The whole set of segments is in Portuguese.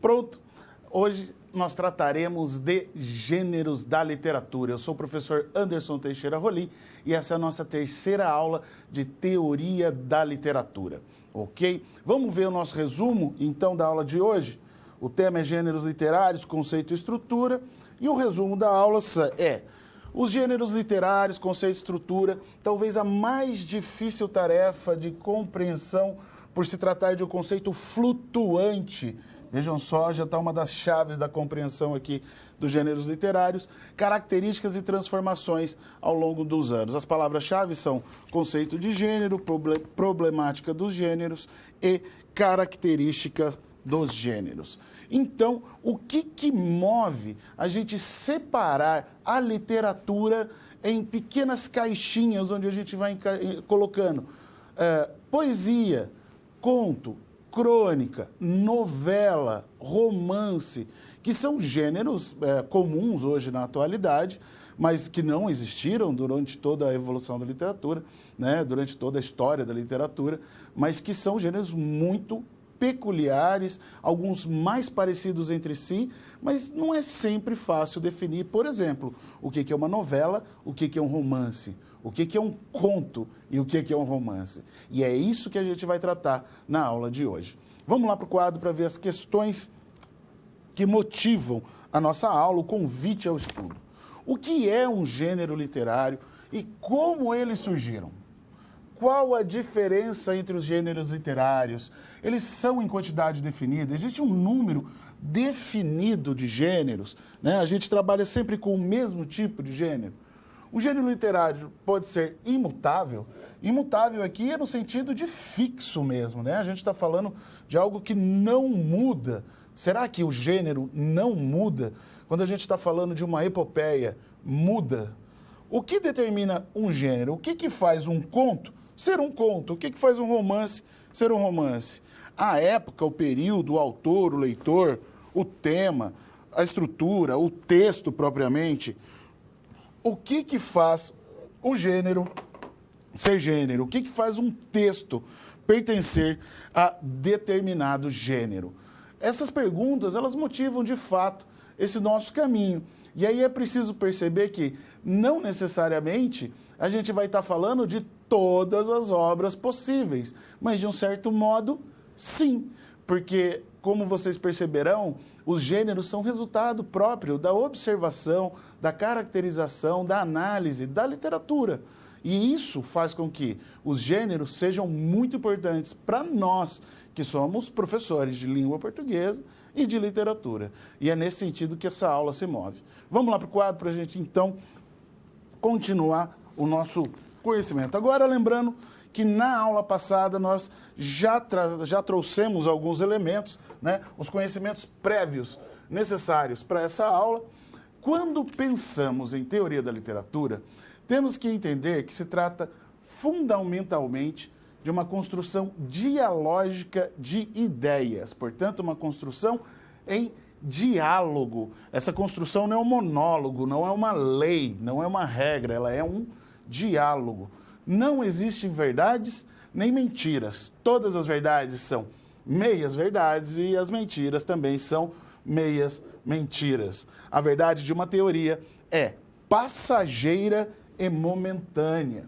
Pronto, hoje nós trataremos de gêneros da literatura. Eu sou o professor Anderson Teixeira Rolim e essa é a nossa terceira aula de teoria da literatura, ok? Vamos ver o nosso resumo, então, da aula de hoje? O tema é gêneros literários, conceito e estrutura, e o resumo da aula é os gêneros literários, conceito e estrutura, talvez a mais difícil tarefa de compreensão por se tratar de um conceito flutuante. Vejam só, já está uma das chaves da compreensão aqui dos gêneros literários, características e transformações ao longo dos anos. As palavras-chave são conceito de gênero, problemática dos gêneros e características dos gêneros. Então, o que move a gente separar a literatura em pequenas caixinhas onde a gente vai colocando poesia, conto, crônica, novela, romance, que são gêneros comuns hoje na atualidade, mas que não existiram durante toda a evolução da literatura, né, durante toda a história da literatura, mas que são gêneros muito peculiares, alguns mais parecidos entre si, mas não é sempre fácil definir, por exemplo, o que é uma novela, o que é um romance, o que é um conto e o que é um romance. E é isso que a gente vai tratar na aula de hoje. Vamos lá para o quadro para ver as questões que motivam a nossa aula, o convite ao estudo. O que é um gênero literário e como eles surgiram? Qual a diferença entre os gêneros literários? Eles são em quantidade definida? Existe um número definido de gêneros, né? A gente trabalha sempre com o mesmo tipo de gênero. O gênero literário pode ser imutável. Imutável aqui é no sentido de fixo mesmo, né? A gente está falando de algo que não muda. Será que o gênero não muda? Quando a gente está falando de uma epopeia, muda? O que determina um gênero? O que faz um conto ser um conto? O que faz um romance ser um romance? A época, o período, o autor, o leitor, o tema, a estrutura, o texto propriamente. O que faz um gênero ser gênero? O que faz um texto pertencer a determinado gênero? Essas perguntas, elas motivam de fato esse nosso caminho. E aí é preciso perceber que não necessariamente a gente vai estar falando de todas as obras possíveis, mas de um certo modo, sim, porque, como vocês perceberão, os gêneros são resultado próprio da observação, da caracterização, da análise, da literatura. E isso faz com que os gêneros sejam muito importantes para nós, que somos professores de língua portuguesa e de literatura. E é nesse sentido que essa aula se move. Vamos lá para o quadro para a gente, então, continuar o nosso conhecimento. Agora, lembrando que na aula passada nós já trouxemos alguns elementos, né, os conhecimentos prévios necessários para essa aula. Quando pensamos em teoria da literatura, temos que entender que se trata fundamentalmente de uma construção dialógica de ideias, portanto, uma construção em diálogo. Essa construção não é um monólogo, não é uma lei, não é uma regra, ela é um diálogo. Não existem verdades nem mentiras. Todas as verdades são meias verdades e as mentiras também são meias mentiras. A verdade de uma teoria é passageira e momentânea.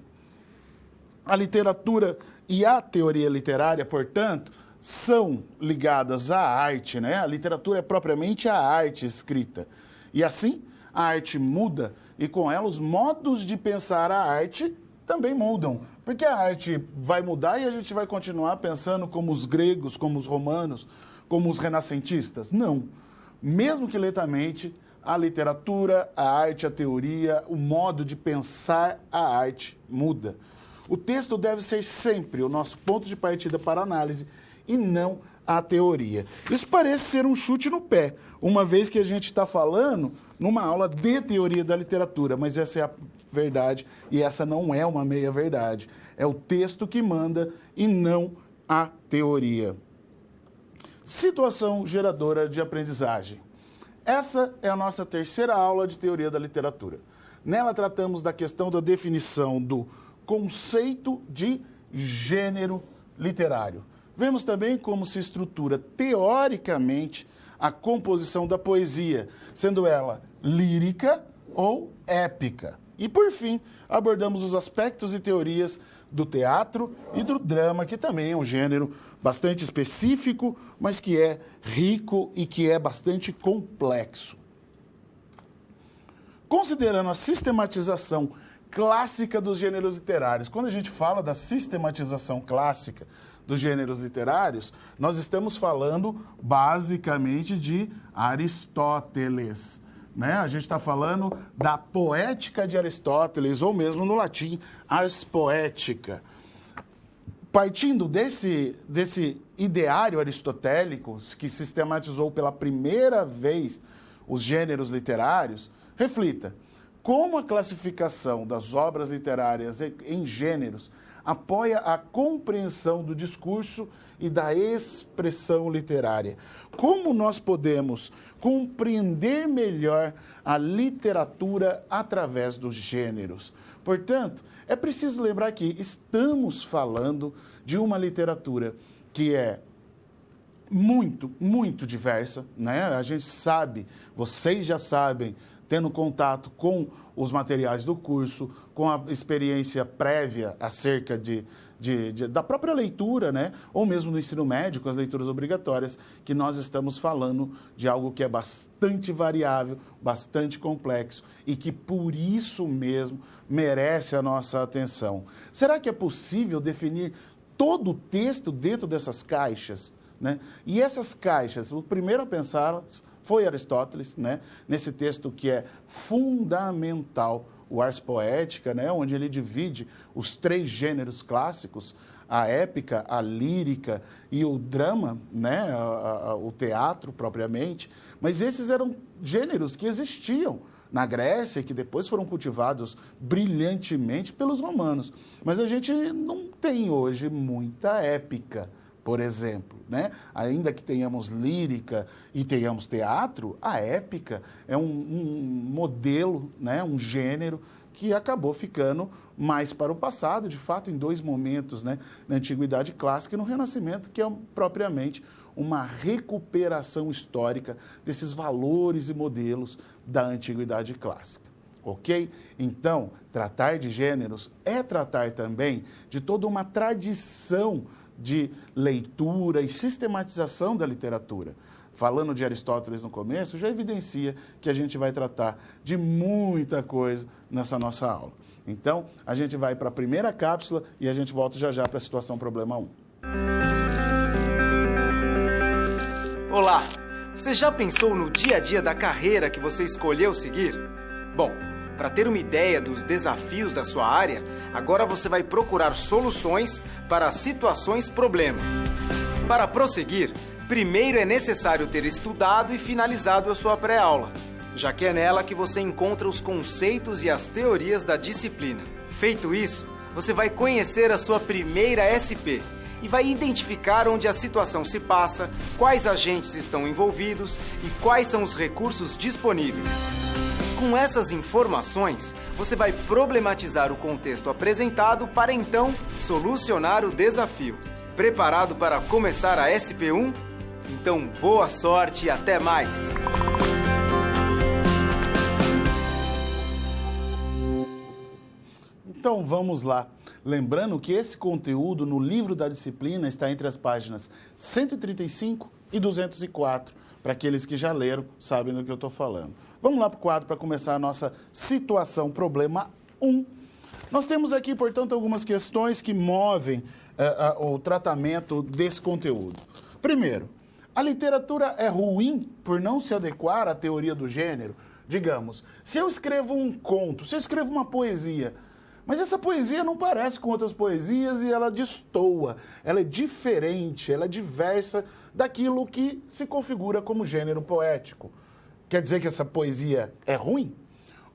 A literatura e a teoria literária, portanto, são ligadas à arte, né? A literatura é propriamente a arte escrita. E assim, a arte muda e com ela os modos de pensar a arte também mudam. Porque a arte vai mudar e a gente vai continuar pensando como os gregos, como os romanos, como os renascentistas? Não. Mesmo que lentamente, a literatura, a arte, a teoria, o modo de pensar a arte muda. O texto deve ser sempre o nosso ponto de partida para análise e não a teoria. Isso parece ser um chute no pé, uma vez que a gente está falando numa aula de teoria da literatura, mas essa é a verdade e essa não é uma meia-verdade. É o texto que manda e não a teoria. Situação geradora de aprendizagem. Essa é a nossa terceira aula de teoria da literatura. Nela tratamos da questão da definição do conceito de gênero literário. Vemos também como se estrutura teoricamente a composição da poesia, sendo ela lírica ou épica. E, por fim, abordamos os aspectos e teorias do teatro e do drama, que também é um gênero bastante específico, mas que é rico e que é bastante complexo. Considerando a sistematização clássica dos gêneros literários, quando a gente fala da sistematização clássica dos gêneros literários, nós estamos falando basicamente de Aristóteles, né? A gente está falando da poética de Aristóteles, ou mesmo no latim, ars poetica. Partindo desse ideário aristotélico, que sistematizou pela primeira vez os gêneros literários, reflita como a classificação das obras literárias em gêneros apoia a compreensão do discurso e da expressão literária. Como nós podemos compreender melhor a literatura através dos gêneros? Portanto, é preciso lembrar que estamos falando de uma literatura que é muito, muito diversa, né? A gente sabe, vocês já sabem, tendo contato com os materiais do curso, com a experiência prévia acerca da própria leitura, né? Ou mesmo no ensino médio, com as leituras obrigatórias, que nós estamos falando de algo que é bastante variável, bastante complexo e que, por isso mesmo, merece a nossa atenção. Será que é possível definir todo o texto dentro dessas caixas, né? E essas caixas, o primeiro a pensá-las foi Aristóteles, né? Nesse texto que é fundamental, o Ars Poética, né? Onde ele divide os 3 gêneros clássicos, a épica, a lírica e o drama, né? O teatro propriamente. Mas esses eram gêneros que existiam na Grécia e que depois foram cultivados brilhantemente pelos romanos. Mas a gente não tem hoje muita épica, por exemplo, né? Ainda que tenhamos lírica e tenhamos teatro, a épica é um modelo, né? Um gênero que acabou ficando mais para o passado, de fato, em 2 momentos, né? Na Antiguidade Clássica e no Renascimento, que é propriamente uma recuperação histórica desses valores e modelos da Antiguidade Clássica. Ok? Então, tratar de gêneros é tratar também de toda uma tradição de leitura e sistematização da literatura. Falando de Aristóteles no começo, já evidencia que a gente vai tratar de muita coisa nessa nossa aula. Então, a gente vai para a primeira cápsula e a gente volta já já para a situação problema 1. Olá! Você já pensou no dia a dia da carreira que você escolheu seguir? Bom, para ter uma ideia dos desafios da sua área, agora você vai procurar soluções para situações problema. Para prosseguir, primeiro é necessário ter estudado e finalizado a sua pré-aula, já que é nela que você encontra os conceitos e as teorias da disciplina. Feito isso, você vai conhecer a sua primeira SP e vai identificar onde a situação se passa, quais agentes estão envolvidos e quais são os recursos disponíveis. Com essas informações, você vai problematizar o contexto apresentado para então solucionar o desafio. Preparado para começar a SP1? Então, boa sorte e até mais! Então, vamos lá. Lembrando que esse conteúdo no livro da disciplina está entre as páginas 135 e 204. Para aqueles que já leram, sabem do que eu estou falando. Vamos lá para o quadro para começar a nossa situação problema 1. Nós temos aqui, portanto, algumas questões que movem o tratamento desse conteúdo. Primeiro, a literatura é ruim por não se adequar à teoria do gênero? Digamos, se eu escrevo um conto, se eu escrevo uma poesia, mas essa poesia não parece com outras poesias e ela destoa, ela é diferente, ela é diversa daquilo que se configura como gênero poético. Quer dizer que essa poesia é ruim?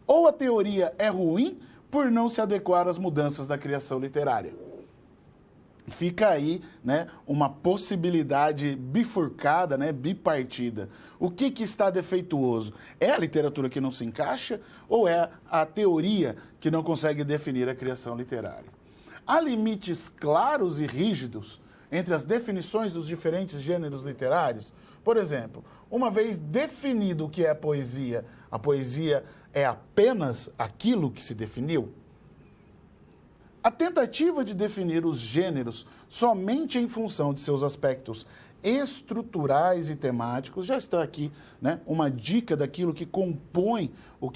Ou a teoria é ruim por não se adequar às mudanças da criação literária? Fica aí, né, uma possibilidade bifurcada, né, bipartida. O que está defeituoso? É a literatura que não se encaixa ou é a teoria que não consegue definir a criação literária? Há limites claros e rígidos entre as definições dos diferentes gêneros literários? Por exemplo, uma vez definido o que é a poesia é apenas aquilo que se definiu? A tentativa de definir os gêneros somente em função de seus aspectos estruturais e temáticos, já está aqui, né, uma dica daquilo que compõe,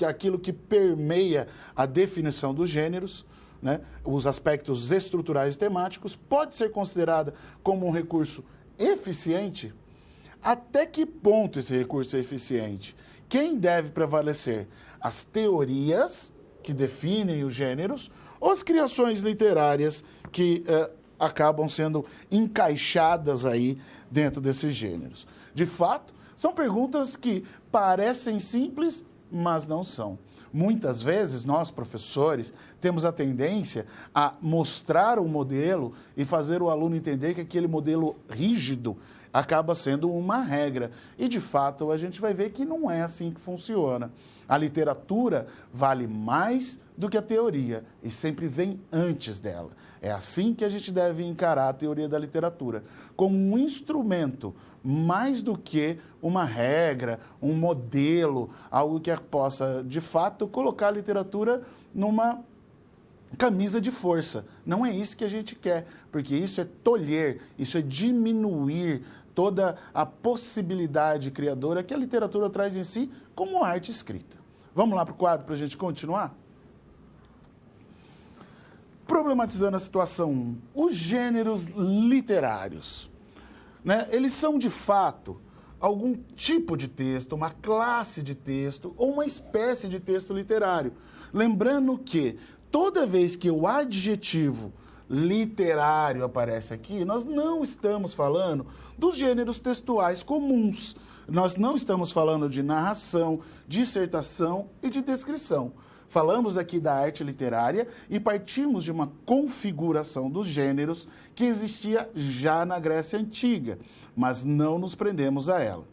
aquilo que permeia a definição dos gêneros, né, os aspectos estruturais e temáticos, pode ser considerada como um recurso eficiente? Até que ponto esse recurso é eficiente? Quem deve prevalecer? As teorias que definem os gêneros ou as criações literárias que acabam sendo encaixadas aí dentro desses gêneros? De fato, são perguntas que parecem simples, mas não são. Muitas vezes, nós, professores, temos a tendência a mostrar um modelo e fazer o aluno entender que aquele modelo rígido acaba sendo uma regra. E, de fato, a gente vai ver que não é assim que funciona. A literatura vale mais do que a teoria e sempre vem antes dela. É assim que a gente deve encarar a teoria da literatura, como um instrumento mais do que uma regra, um modelo, algo que possa, de fato, colocar a literatura numa camisa de força. Não é isso que a gente quer, porque isso é tolher, isso é diminuir toda a possibilidade criadora que a literatura traz em si como arte escrita. Vamos lá para o quadro para a gente continuar? Problematizando a situação 1, os gêneros literários, né? Eles são, de fato, algum tipo de texto, uma classe de texto ou uma espécie de texto literário. Lembrando que toda vez que o adjetivo literário aparece aqui, nós não estamos falando dos gêneros textuais comuns. Nós não estamos falando de narração, dissertação e de descrição. Falamos aqui da arte literária e partimos de uma configuração dos gêneros que existia já na Grécia Antiga, mas não nos prendemos a ela.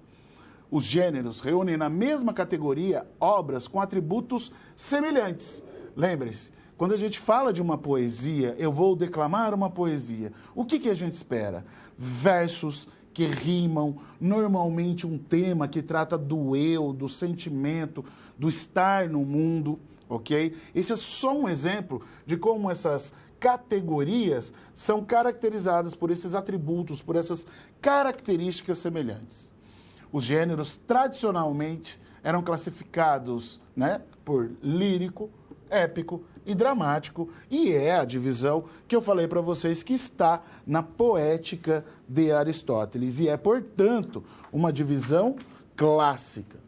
Os gêneros reúnem na mesma categoria obras com atributos semelhantes. Lembre-se, quando a gente fala de uma poesia, eu vou declamar uma poesia, o que a gente espera? Versos que rimam, normalmente um tema que trata do eu, do sentimento, do estar no mundo, ok? Esse é só um exemplo de como essas categorias são caracterizadas por esses atributos, por essas características semelhantes. Os gêneros tradicionalmente eram classificados, né, por lírico, épico e dramático, e é a divisão que eu falei para vocês que está na Poética de Aristóteles, e é, portanto, uma divisão clássica.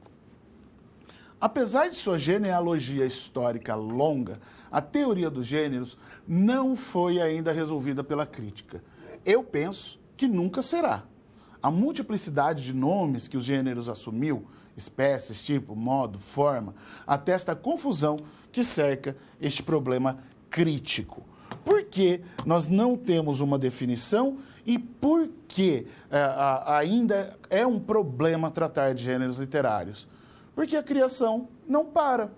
Apesar de sua genealogia histórica longa, a teoria dos gêneros não foi ainda resolvida pela crítica. Eu penso que nunca será. A multiplicidade de nomes que os gêneros assumiu, espécies, tipo, modo, forma, atesta a confusão que cerca este problema crítico. Por que nós não temos uma definição e por que ainda é um problema tratar de gêneros literários? Porque a criação não para.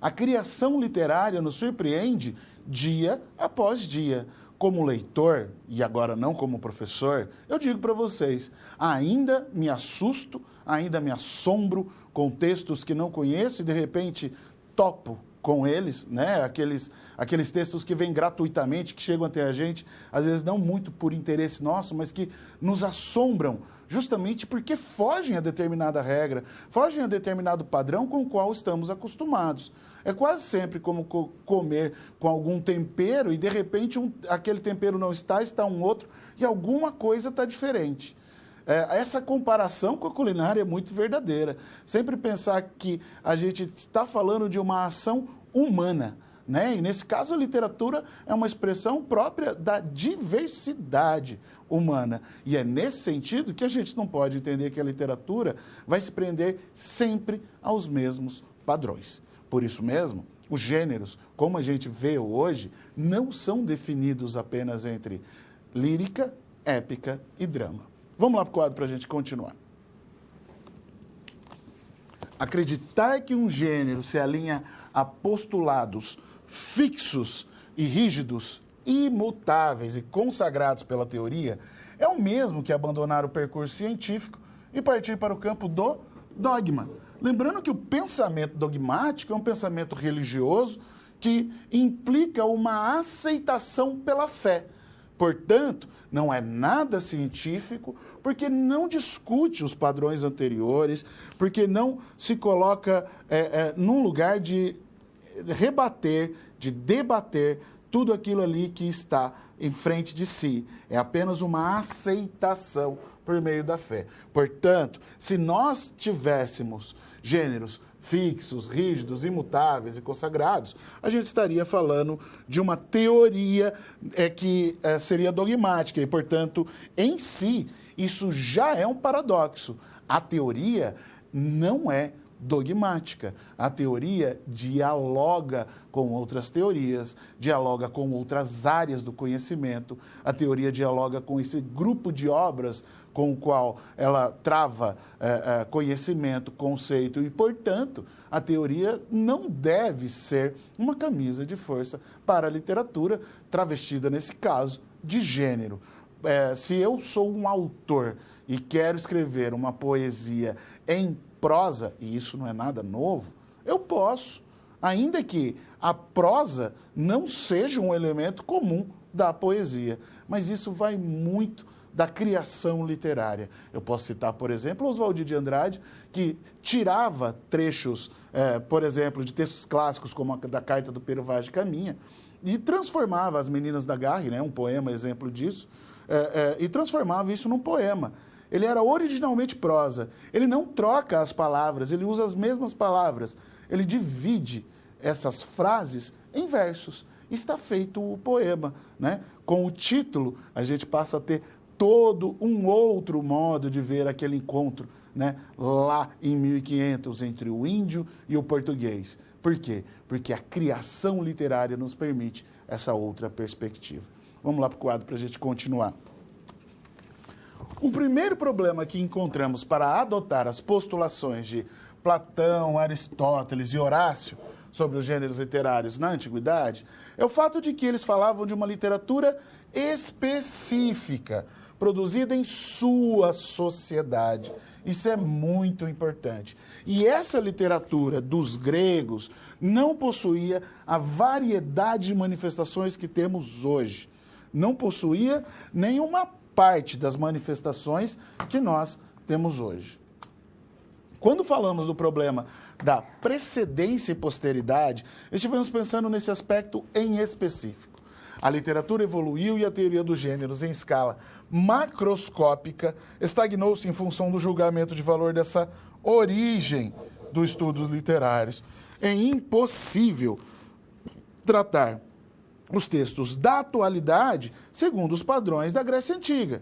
A criação literária nos surpreende dia após dia. Como leitor, e agora não como professor, eu digo para vocês, ainda me assusto, ainda me assombro com textos que não conheço e, de repente, topo com eles, né? Aqueles textos que vêm gratuitamente, que chegam até a gente, às vezes não muito por interesse nosso, mas que nos assombram, justamente porque fogem a determinada regra, fogem a determinado padrão com o qual estamos acostumados. É quase sempre como comer com algum tempero e, de repente, aquele tempero não está um outro e alguma coisa está diferente. Essa comparação com a culinária é muito verdadeira. Sempre pensar que a gente está falando de uma ação humana, né? E, nesse caso, a literatura é uma expressão própria da diversidade humana. E é nesse sentido que a gente não pode entender que a literatura vai se prender sempre aos mesmos padrões. Por isso mesmo, os gêneros, como a gente vê hoje, não são definidos apenas entre lírica, épica e drama. Vamos lá para o quadro para a gente continuar. Acreditar que um gênero se alinha a postulados fixos e rígidos, imutáveis e consagrados pela teoria, é o mesmo que abandonar o percurso científico e partir para o campo do dogma. Lembrando que o pensamento dogmático é um pensamento religioso que implica uma aceitação pela fé. Portanto, não é nada científico, porque não discute os padrões anteriores, porque não se coloca num lugar de rebater, de debater tudo aquilo ali que está em frente de si. É apenas uma aceitação por meio da fé. Portanto, se nós tivéssemos gêneros fixos, rígidos, imutáveis e consagrados, a gente estaria falando de uma teoria que seria dogmática e, portanto, em si, isso já é um paradoxo. A teoria não é dogmática. A teoria dialoga com outras teorias, dialoga com outras áreas do conhecimento, a teoria dialoga com esse grupo de obras com o qual ela trava conhecimento, conceito e, portanto, a teoria não deve ser uma camisa de força para a literatura, travestida, nesse caso, de gênero. Se eu sou um autor e quero escrever uma poesia em prosa, e isso não é nada novo, eu posso, ainda que a prosa não seja um elemento comum da poesia, mas isso vai muito da criação literária. Eu posso citar, por exemplo, Oswald de Andrade, que tirava trechos, por exemplo, de textos clássicos, como a da Carta do Pero Vaz de Caminha, e transformava As Meninas da Garre, né, um poema exemplo disso, e transformava isso num poema. Ele era originalmente prosa. Ele não troca as palavras, ele usa as mesmas palavras. Ele divide essas frases em versos. Está feito o poema, né? Com o título, a gente passa a ter todo um outro modo de ver aquele encontro, né? Lá em 1500, entre o índio e o português. Por quê? Porque a criação literária nos permite essa outra perspectiva. Vamos lá para o quadro para a gente continuar. O primeiro problema que encontramos para adotar as postulações de Platão, Aristóteles e Horácio sobre os gêneros literários na antiguidade é o fato de que eles falavam de uma literatura específica, produzida em sua sociedade. Isso é muito importante. E essa literatura dos gregos não possuía a variedade de manifestações que temos hoje. Não possuía nenhuma parte das manifestações que nós temos hoje. Quando falamos do problema da precedência e posteridade, estivemos pensando nesse aspecto em específico. A literatura evoluiu e a teoria dos gêneros, em escala macroscópica, estagnou-se em função do julgamento de valor dessa origem dos estudos literários. É impossível tratar os textos da atualidade segundo os padrões da Grécia Antiga.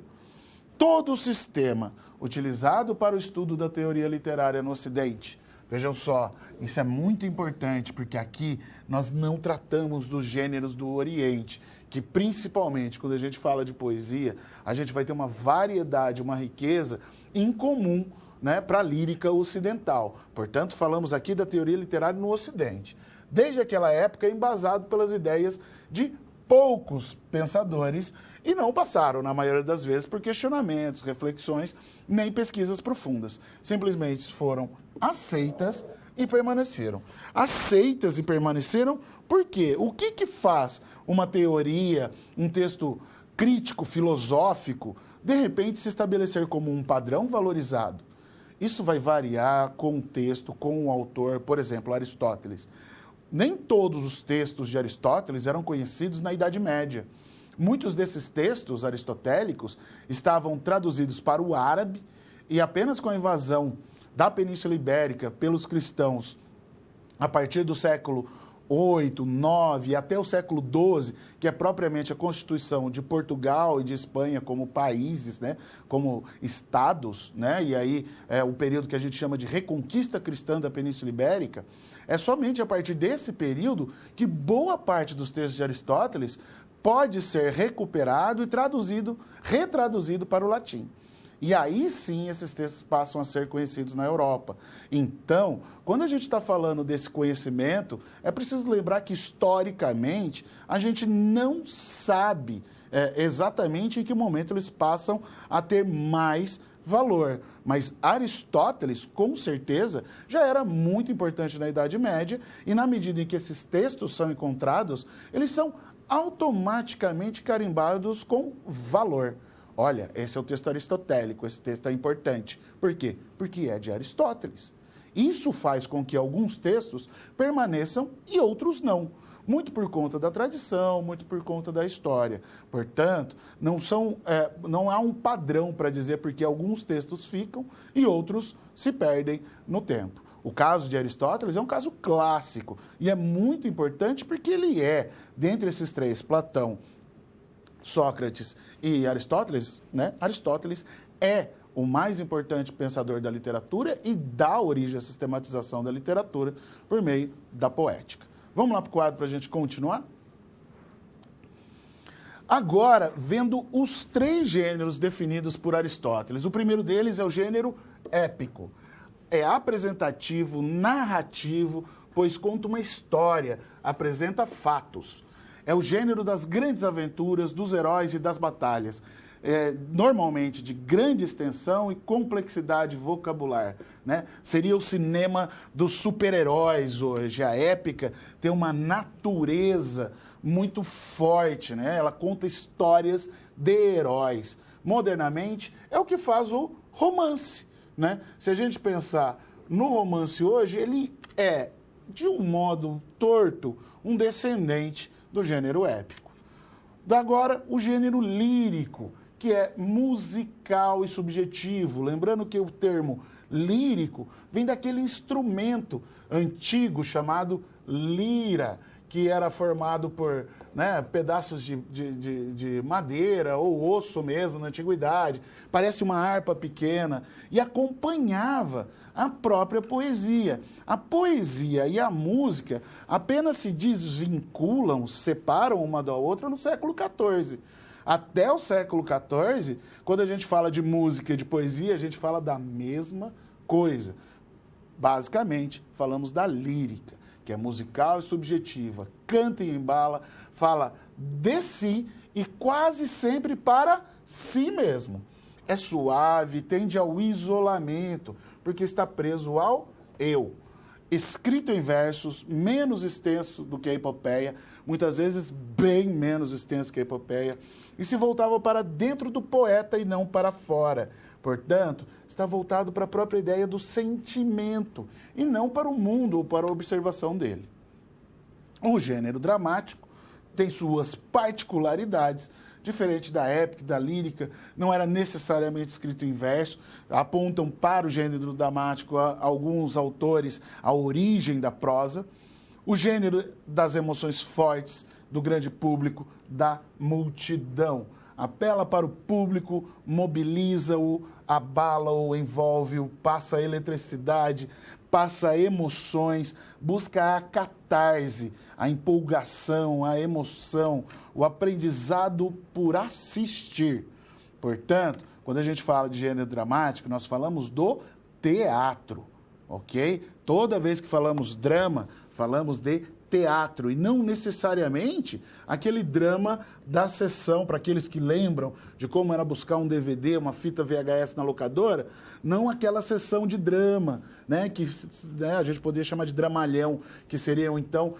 Todo o sistema utilizado para o estudo da teoria literária no Ocidente, vejam só, isso é muito importante, porque aqui nós não tratamos dos gêneros do Oriente, que principalmente quando a gente fala de poesia, a gente vai ter uma variedade, uma riqueza incomum, né, para a lírica ocidental. Portanto, falamos aqui da teoria literária no Ocidente. Desde aquela época, embasado pelas ideias de poucos pensadores e não passaram, na maioria das vezes, por questionamentos, reflexões, nem pesquisas profundas. Simplesmente foram aceitas e permaneceram. Aceitas e permaneceram por quê? O que faz uma teoria, um texto crítico, filosófico, de repente se estabelecer como um padrão valorizado? Isso vai variar com o texto, com o autor, por exemplo, Aristóteles. Nem todos os textos de Aristóteles eram conhecidos na Idade Média. Muitos desses textos aristotélicos estavam traduzidos para o árabe e apenas com a invasão da Península Ibérica pelos cristãos a partir do século 8, 9 até o século 12, que é propriamente a Constituição de Portugal e de Espanha como países, né, como estados, né, e aí é o período que a gente chama de Reconquista Cristã da Península Ibérica. É somente a partir desse período que boa parte dos textos de Aristóteles pode ser recuperado e retraduzido para o latim. E aí sim esses textos passam a ser conhecidos na Europa. Então, quando a gente está falando desse conhecimento, é preciso lembrar que historicamente a gente não sabe exatamente em que momento eles passam a ter mais valor. Mas Aristóteles, com certeza, já era muito importante na Idade Média, e na medida em que esses textos são encontrados, eles são automaticamente carimbados com valor. Olha, esse é o texto aristotélico, esse texto é importante. Por quê? Porque é de Aristóteles. Isso faz com que alguns textos permaneçam e outros não. Muito por conta da tradição, muito por conta da história. Portanto, não há um padrão para dizer porque alguns textos ficam e outros se perdem no tempo. O caso de Aristóteles é um caso clássico e é muito importante porque ele é, dentre esses três, Platão, Sócrates e Aristóteles, né? Aristóteles é o mais importante pensador da literatura e dá origem à sistematização da literatura por meio da poética. Vamos lá para o quadro para a gente continuar? Agora, vendo os três gêneros definidos por Aristóteles. O primeiro deles é o gênero épico. É apresentativo, narrativo, pois conta uma história, apresenta fatos. É o gênero das grandes aventuras, dos heróis e das batalhas. Normalmente de grande extensão e complexidade vocabular, né? Seria o cinema dos super-heróis hoje. A épica tem uma natureza muito forte, né? Ela conta histórias de heróis. Modernamente, é o que faz o romance, né? Se a gente pensar no romance hoje, ele é, de um modo torto, um descendente do gênero épico. Agora, o gênero lírico, que é musical e subjetivo. Lembrando que o termo lírico vem daquele instrumento antigo chamado lira, que era formado por, né, pedaços de madeira ou osso mesmo na antiguidade. Parece uma harpa pequena e acompanhava a própria poesia. A poesia e a música apenas se desvinculam, separam uma da outra no século XIV. Até o século XIV, quando a gente fala de música e de poesia, a gente fala da mesma coisa. Basicamente, falamos da lírica, que é musical e subjetiva, canta e embala, fala de si e quase sempre para si mesmo. É suave, tende ao isolamento, porque está preso ao eu. Escrito em versos, menos extenso do que a epopeia, muitas vezes bem menos extenso que a epopeia, e se voltava para dentro do poeta e não para fora. Portanto, está voltado para a própria ideia do sentimento, e não para o mundo ou para a observação dele. O gênero dramático tem suas particularidades, diferente da épica, da lírica, não era necessariamente escrito em verso, apontam para o gênero dramático alguns autores a origem da prosa. O gênero das emoções fortes, do grande público, da multidão. Apela para o público, mobiliza-o, abala-o, envolve-o, passa eletricidade, passa emoções, busca a catarse, a empolgação, a emoção, o aprendizado por assistir. Portanto, quando a gente fala de gênero dramático, nós falamos do teatro, ok? Toda vez que falamos drama, falamos de teatro e não necessariamente aquele drama da sessão, para aqueles que lembram de como era buscar um DVD, uma fita VHS na locadora, não aquela sessão de drama, né, que a gente poderia chamar de dramalhão, que seriam então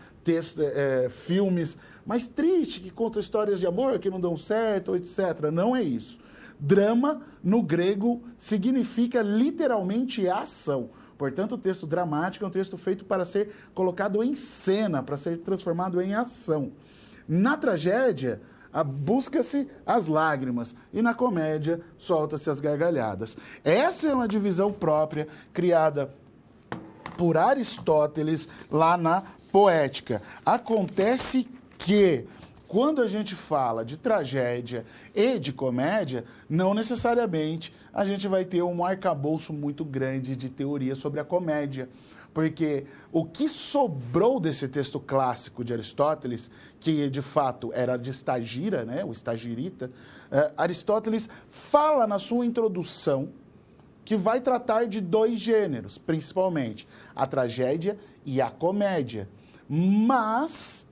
filmes mais tristes, que contam histórias de amor que não dão certo, etc. Não é isso. Drama, no grego, significa literalmente ação. Portanto, o texto dramático é um texto feito para ser colocado em cena, para ser transformado em ação. Na tragédia, busca-se as lágrimas e na comédia, solta-se as gargalhadas. Essa é uma divisão própria criada por Aristóteles lá na Poética. Acontece que, quando a gente fala de tragédia e de comédia, não necessariamente a gente vai ter um arcabouço muito grande de teoria sobre a comédia. Porque o que sobrou desse texto clássico de Aristóteles, que de fato era de Estagira, né, o Estagirita, Aristóteles fala na sua introdução que vai tratar de dois gêneros, principalmente a tragédia e a comédia. Mas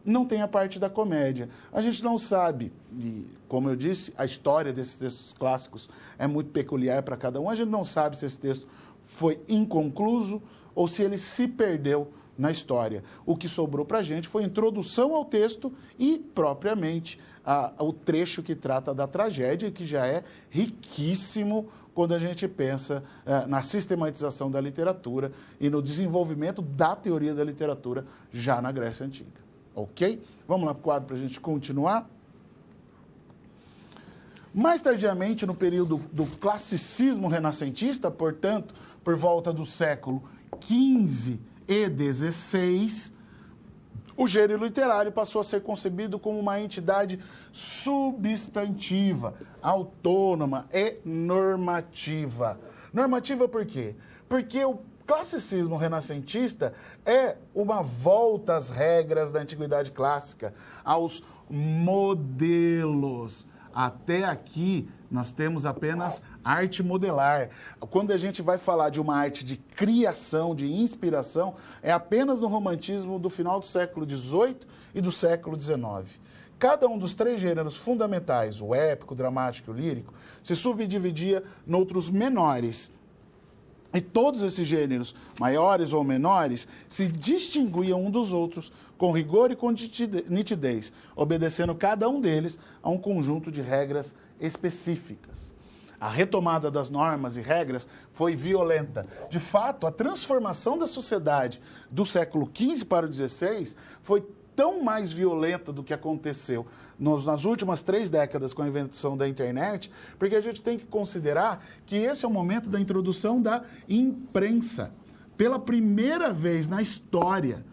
não tem a parte da comédia. A gente não sabe, e como eu disse, a história desses textos clássicos é muito peculiar para cada um. A gente não sabe se esse texto foi inconcluso ou se ele se perdeu na história. O que sobrou para a gente foi a introdução ao texto e, propriamente, o trecho que trata da tragédia, que já é riquíssimo quando a gente pensa na sistematização da literatura e no desenvolvimento da teoria da literatura já na Grécia Antiga. Ok? Vamos lá para o quadro para a gente continuar. Mais tardiamente, no período do classicismo renascentista, portanto, por volta do século XV e XVI, o gênero literário passou a ser concebido como uma entidade substantiva, autônoma e normativa. Normativa por quê? Porque o classicismo renascentista é uma volta às regras da antiguidade clássica, aos modelos. Até aqui, nós temos apenas arte modelar. Quando a gente vai falar de uma arte de criação, de inspiração, é apenas no romantismo do final do século XVIII e do século XIX. Cada um dos três gêneros fundamentais, o épico, o dramático e o lírico, se subdividia em outros menores. E todos esses gêneros, maiores ou menores, se distinguiam um dos outros com rigor e com nitidez, obedecendo cada um deles a um conjunto de regras específicas. A retomada das normas e regras foi violenta. De fato, a transformação da sociedade do século XV para o XVI foi tão mais violenta do que aconteceu nas últimas 3 décadas com a invenção da internet, porque a gente tem que considerar que esse é o momento da introdução da imprensa. Pela primeira vez na história,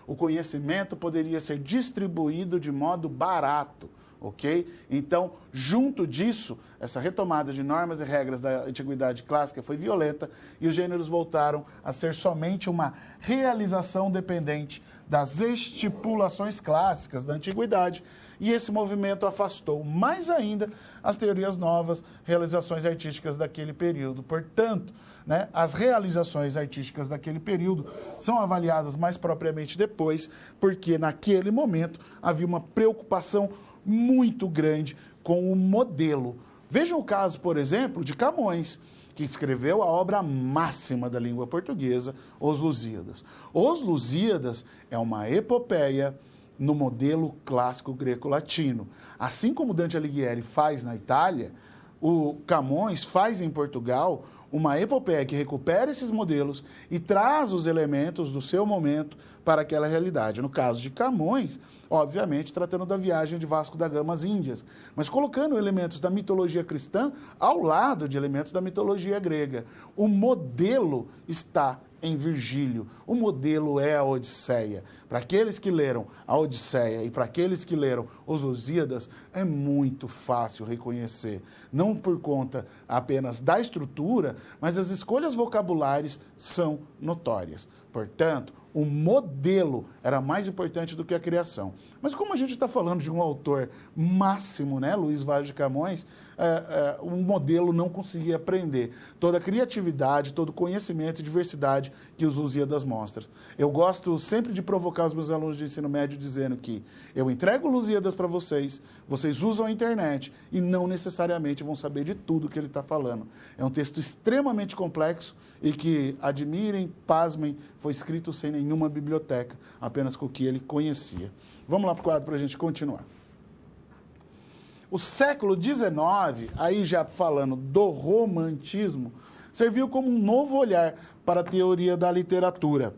o conhecimento poderia ser distribuído de modo barato, ok? Então, junto disso, essa retomada de normas e regras da antiguidade clássica foi violenta e os gêneros voltaram a ser somente uma realização dependente das estipulações clássicas da antiguidade, e esse movimento afastou mais ainda as teorias novas, realizações artísticas daquele período. Portanto, as realizações artísticas daquele período são avaliadas mais propriamente depois, porque naquele momento havia uma preocupação muito grande com o modelo. Vejam o caso, por exemplo, de Camões, que escreveu a obra máxima da língua portuguesa, Os Lusíadas. Os Lusíadas é uma epopeia no modelo clássico greco-latino. Assim como Dante Alighieri faz na Itália, o Camões faz em Portugal uma epopeia que recupera esses modelos e traz os elementos do seu momento para aquela realidade. No caso de Camões, obviamente, tratando da viagem de Vasco da Gama às Índias, mas colocando elementos da mitologia cristã ao lado de elementos da mitologia grega. O modelo está em Virgílio. O modelo é a Odisseia. Para aqueles que leram a Odisseia e para aqueles que leram os Lusíadas, é muito fácil reconhecer. Não por conta apenas da estrutura, mas as escolhas vocabulares são notórias. Portanto, o modelo era mais importante do que a criação. Mas como a gente está falando de um autor máximo, Luiz Vaz de Camões, o modelo não conseguia aprender toda a criatividade, todo o conhecimento e diversidade que os Lusíadas mostram. Eu gosto sempre de provocar os meus alunos de ensino médio dizendo que eu entrego Lusíadas para vocês, vocês usam a internet e não necessariamente vão saber de tudo que ele está falando. É um texto extremamente complexo e que, admirem, pasmem, foi escrito sem nenhuma biblioteca, apenas com o que ele conhecia. Vamos lá para o quadro para a gente continuar. O século XIX, aí já falando do romantismo, serviu como um novo olhar para a teoria da literatura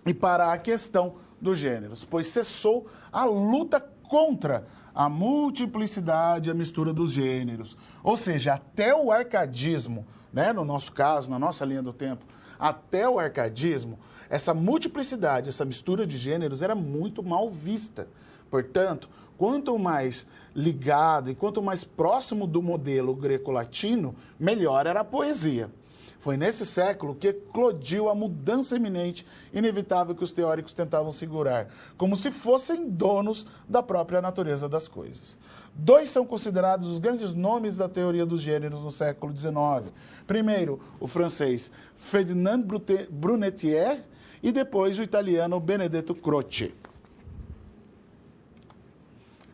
e para a questão dos gêneros, pois cessou a luta contra a multiplicidade e a mistura dos gêneros. Ou seja, até o arcadismo, no nosso caso, na nossa linha do tempo, até o arcadismo, essa multiplicidade, essa mistura de gêneros era muito mal vista. Portanto, quanto mais ligado e quanto mais próximo do modelo greco-latino, melhor era a poesia. Foi nesse século que eclodiu a mudança eminente, inevitável que os teóricos tentavam segurar, como se fossem donos da própria natureza das coisas. 2 são considerados os grandes nomes da teoria dos gêneros no século XIX. Primeiro, o francês Ferdinand Brunetière e depois o italiano Benedetto Croce.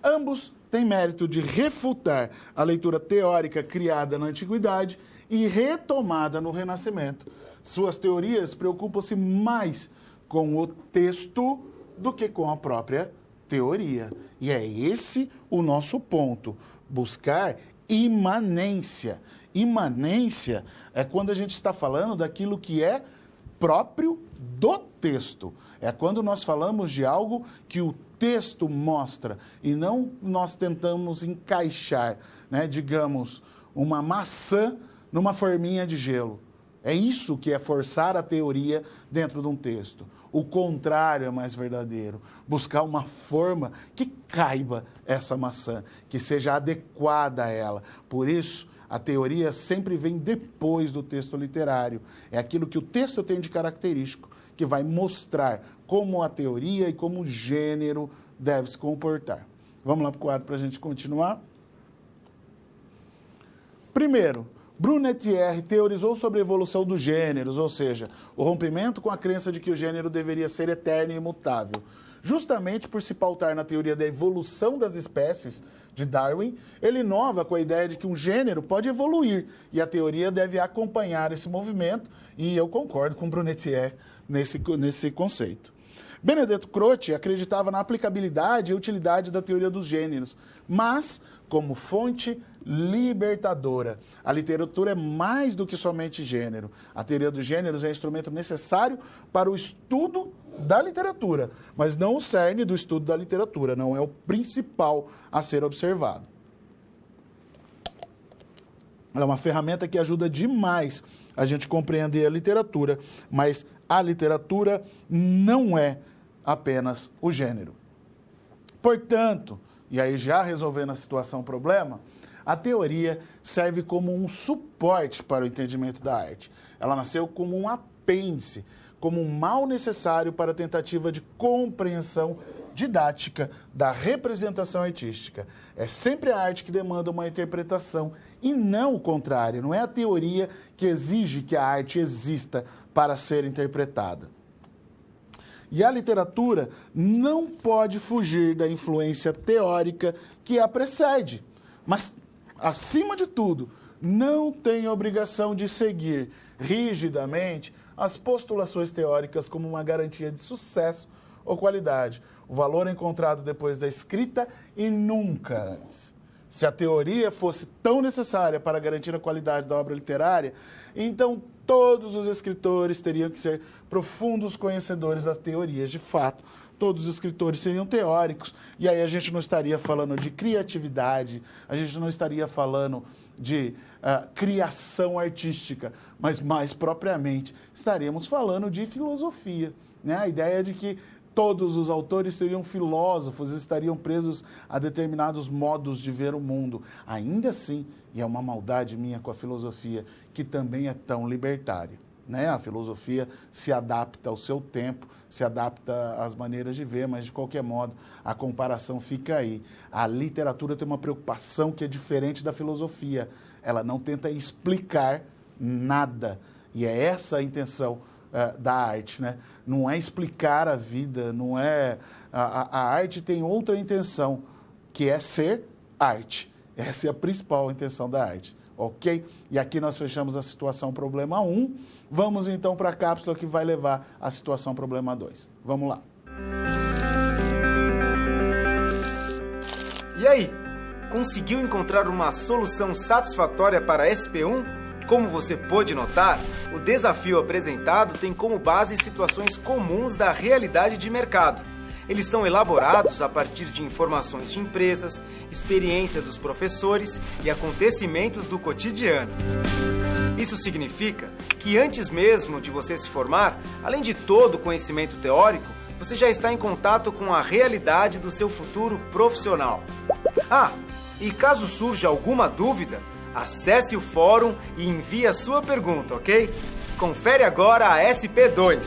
Ambos têm mérito de refutar a leitura teórica criada na Antiguidade e retomada no Renascimento. Suas teorias preocupam-se mais com o texto do que com a própria teoria. E é esse o nosso ponto, buscar imanência. Imanência é quando a gente está falando daquilo que é próprio do texto. É quando nós falamos de algo que o texto mostra e não nós tentamos encaixar, né, digamos, uma maçã numa forminha de gelo. É isso que é forçar a teoria dentro de um texto. O contrário é mais verdadeiro. Buscar uma forma que caiba essa maçã, que seja adequada a ela. Por isso, a teoria sempre vem depois do texto literário. É aquilo que o texto tem de característico, que vai mostrar como a teoria e como o gênero deve se comportar. Vamos lá para o quadro para a gente continuar? Primeiro, Brunetière teorizou sobre a evolução dos gêneros, ou seja, o rompimento com a crença de que o gênero deveria ser eterno e imutável. Justamente por se pautar na teoria da evolução das espécies de Darwin, ele inova com a ideia de que um gênero pode evoluir e a teoria deve acompanhar esse movimento, e eu concordo com Brunetière nesse conceito. Benedetto Croce acreditava na aplicabilidade e utilidade da teoria dos gêneros, mas como fonte libertadora. A literatura é mais do que somente gênero. A teoria dos gêneros é instrumento necessário para o estudo da literatura, mas não o cerne do estudo da literatura, não é o principal a ser observado. Ela é uma ferramenta que ajuda demais a gente compreender a literatura, mas a literatura não é apenas o gênero. Portanto, e aí já resolvendo a situação problema, a teoria serve como um suporte para o entendimento da arte. Ela nasceu como um apêndice, como um mal necessário para a tentativa de compreensão didática da representação artística. É sempre a arte que demanda uma interpretação e não o contrário. Não é a teoria que exige que a arte exista para ser interpretada. E a literatura não pode fugir da influência teórica que a precede. Mas, acima de tudo, não tem obrigação de seguir rigidamente as postulações teóricas como uma garantia de sucesso ou qualidade. O valor é encontrado depois da escrita e nunca antes. Se a teoria fosse tão necessária para garantir a qualidade da obra literária, então todos os escritores teriam que ser profundos conhecedores das teorias. De fato, todos os escritores seriam teóricos, e aí a gente não estaria falando de criatividade, a gente não estaria falando de criação artística, mas mais propriamente estaríamos falando de filosofia, né? A ideia de que todos os autores seriam filósofos, estariam presos a determinados modos de ver o mundo. Ainda assim, e é uma maldade minha com a filosofia, que também é tão libertária, né? A filosofia se adapta ao seu tempo, se adapta às maneiras de ver, mas de qualquer modo a comparação fica aí. A literatura tem uma preocupação que é diferente da filosofia. Ela não tenta explicar nada, e é essa a intenção da arte, né? Não é explicar a vida, não é... A arte tem outra intenção, que é ser arte. Essa é a principal intenção da arte, ok? E aqui nós fechamos a situação problema 1. Vamos então para a cápsula que vai levar à situação problema 2. Vamos lá. E aí, conseguiu encontrar uma solução satisfatória para a SP1? Como você pôde notar, o desafio apresentado tem como base situações comuns da realidade de mercado. Eles são elaborados a partir de informações de empresas, experiência dos professores e acontecimentos do cotidiano. Isso significa que antes mesmo de você se formar, além de todo o conhecimento teórico, você já está em contato com a realidade do seu futuro profissional. Ah, e caso surja alguma dúvida, acesse o fórum e envie a sua pergunta, ok? Confere agora a SP2.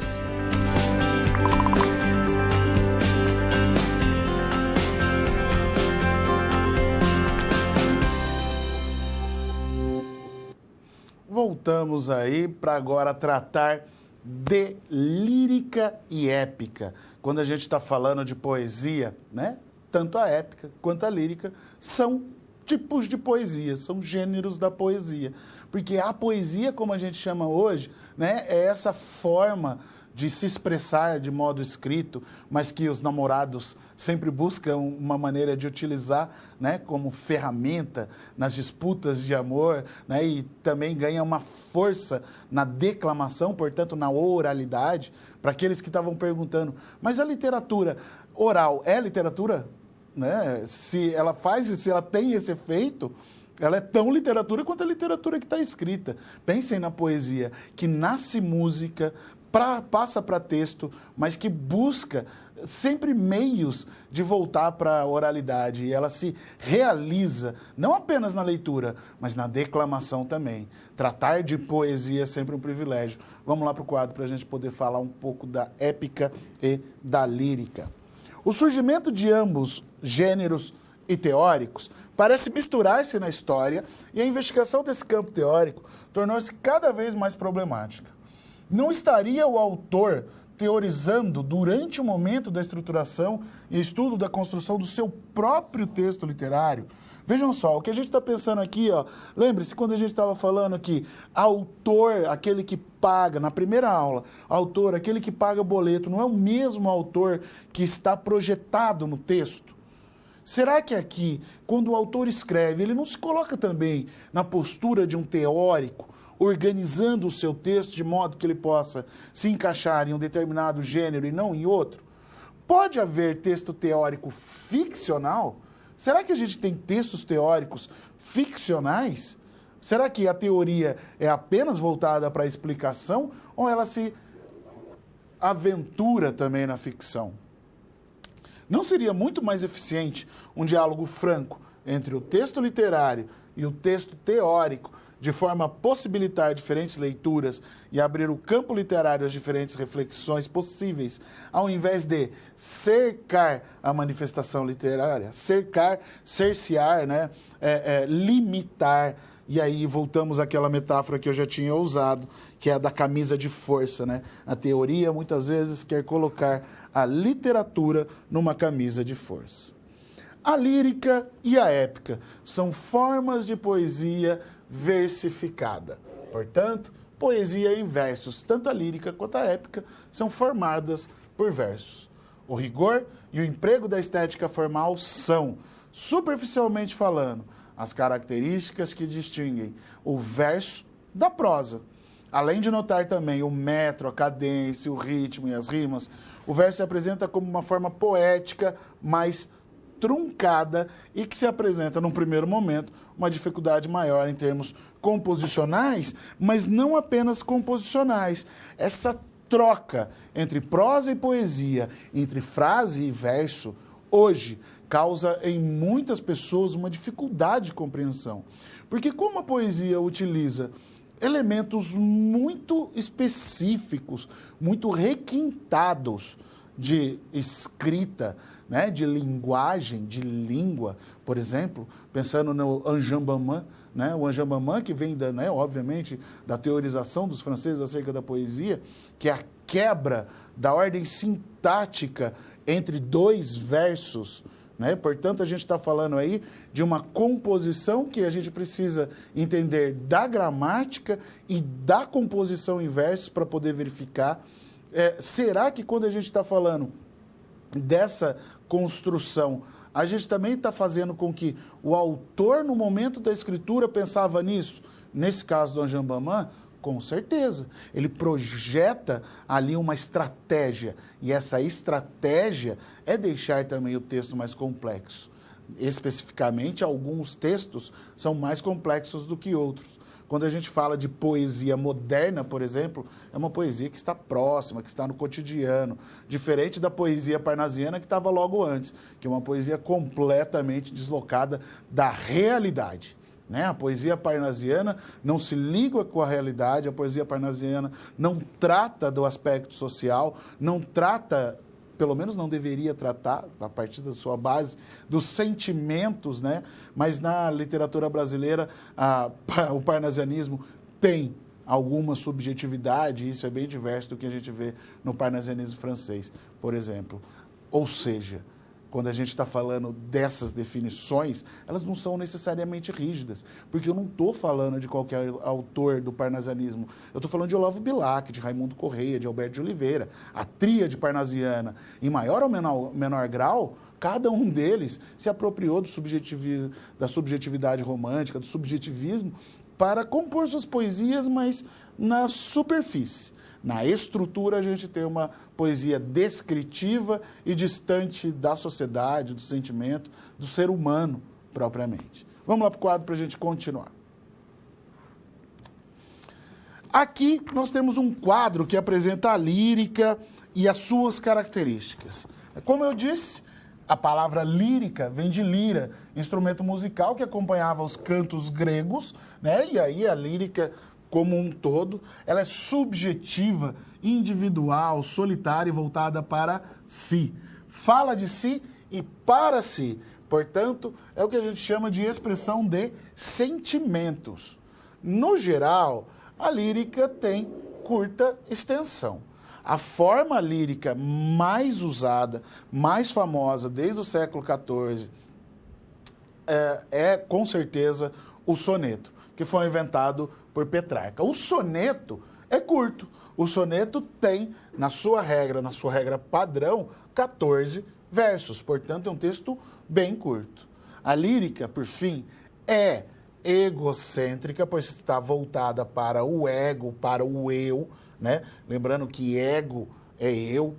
Voltamos aí para agora tratar de lírica e épica. Quando a gente está falando de poesia, né? Tanto a épica quanto a lírica são tipos de poesia, são gêneros da poesia. Porque a poesia, como a gente chama hoje, né, é essa forma de se expressar de modo escrito, mas que os namorados sempre buscam uma maneira de utilizar, né, como ferramenta nas disputas de amor, né, e também ganha uma força na declamação, portanto, na oralidade. Para aqueles que estavam perguntando, mas a literatura oral é literatura? Né? Se ela tem esse efeito, ela é tão literatura quanto a literatura que está escrita. Pensem na poesia, que nasce música, passa para texto, mas que busca sempre meios de voltar para a oralidade. E ela se realiza, não apenas na leitura, mas na declamação também. Tratar de poesia é sempre um privilégio. Vamos lá para o quadro para a gente poder falar um pouco da épica e da lírica. O surgimento de ambos gêneros e teóricos parece misturar-se na história e a investigação desse campo teórico tornou-se cada vez mais problemática. Não estaria o autor teorizando durante o momento da estruturação e estudo da construção do seu próprio texto literário? Vejam só, o que a gente está pensando aqui, ó, lembre-se quando a gente estava falando que autor, aquele que paga, na primeira aula, autor, aquele que paga boleto, não é o mesmo autor que está projetado no texto? Será que aqui, quando o autor escreve, ele não se coloca também na postura de um teórico, organizando o seu texto de modo que ele possa se encaixar em um determinado gênero e não em outro? Pode haver texto teórico ficcional? Será que a gente tem textos teóricos ficcionais? Será que a teoria é apenas voltada para a explicação ou ela se aventura também na ficção? Não seria muito mais eficiente um diálogo franco entre o texto literário e o texto teórico, de forma a possibilitar diferentes leituras e abrir o campo literário às diferentes reflexões possíveis, ao invés de cercar a manifestação literária, cercear, né? Limitar. E aí voltamos àquela metáfora que eu já tinha usado, que é a da camisa de força, né? A teoria muitas vezes quer colocar a literatura numa camisa de força. A lírica e a épica são formas de poesia versificada. Portanto, poesia em versos, tanto a lírica quanto a épica, são formadas por versos. O rigor e o emprego da estética formal são, superficialmente falando, as características que distinguem o verso da prosa. Além de notar também o metro, a cadência, o ritmo e as rimas, o verso se apresenta como uma forma poética mais truncada e que se apresenta, num primeiro momento, uma dificuldade maior em termos composicionais, mas não apenas composicionais. Essa troca entre prosa e poesia, entre frase e verso, hoje causa em muitas pessoas uma dificuldade de compreensão. Porque como a poesia utiliza elementos muito específicos, muito requintados de escrita, né, de linguagem, de língua, por exemplo, pensando no Anjambamã, né, o Anjambamã que vem, obviamente, da teorização dos franceses acerca da poesia, que é a quebra da ordem sintática entre dois versos, né? Portanto, a gente está falando aí de uma composição que a gente precisa entender da gramática e da composição em versos para poder verificar. Será que quando a gente está falando dessa construção, a gente também está fazendo com que o autor, no momento da escritura, pensava nisso? Nesse caso do Anjambamã, com certeza. Ele projeta ali uma estratégia, e essa estratégia é deixar também o texto mais complexo. Especificamente, alguns textos são mais complexos do que outros. Quando a gente fala de poesia moderna, por exemplo, é uma poesia que está próxima, que está no cotidiano, diferente da poesia parnasiana que estava logo antes, que é uma poesia completamente deslocada da realidade. Né? A poesia parnasiana não se liga com a realidade, a poesia parnasiana não trata do aspecto social, não trata, pelo menos não deveria tratar, a partir da sua base, dos sentimentos, né? Mas na literatura brasileira, o parnasianismo tem alguma subjetividade, isso é bem diverso do que a gente vê no parnasianismo francês, por exemplo. Ou seja, quando a gente está falando dessas definições, elas não são necessariamente rígidas, porque eu não estou falando de qualquer autor do parnasianismo. Eu estou falando de Olavo Bilac, de Raimundo Correia, de Alberto de Oliveira, a tríade parnasiana. Em maior ou menor grau, cada um deles se apropriou da subjetividade romântica, do subjetivismo, para compor suas poesias, mas na superfície. Na estrutura, a gente tem uma poesia descritiva e distante da sociedade, do sentimento, do ser humano, propriamente. Vamos lá para o quadro para a gente continuar. Aqui nós temos um quadro que apresenta a lírica e as suas características. Como eu disse, a palavra lírica vem de lira, instrumento musical que acompanhava os cantos gregos, né? E aí a lírica, como um todo, ela é subjetiva, individual, solitária e voltada para si. Fala de si e para si. Portanto, é o que a gente chama de expressão de sentimentos. No geral, a lírica tem curta extensão. A forma lírica mais usada, mais famosa desde o século XIV é com certeza, o soneto, que foi inventado por Petrarca. O soneto é curto. O soneto tem, na sua regra padrão, 14 versos. Portanto, é um texto bem curto. A lírica, por fim, é egocêntrica, pois está voltada para o ego, para o eu, né? Lembrando que ego é eu.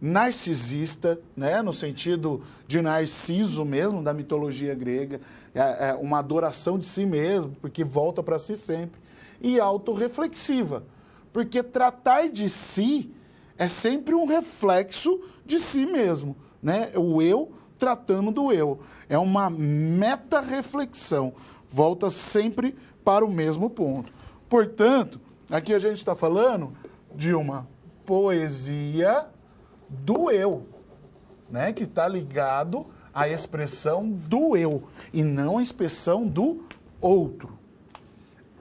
Narcisista, né? No sentido de Narciso mesmo, da mitologia grega, é uma adoração de si mesmo, porque volta para si sempre. E autorreflexiva, porque tratar de si é sempre um reflexo de si mesmo, né? O eu tratando do eu. É uma meta-reflexão, volta sempre para o mesmo ponto. Portanto, aqui a gente está falando de uma poesia do eu, né? Que está ligado à expressão do eu e não à expressão do outro.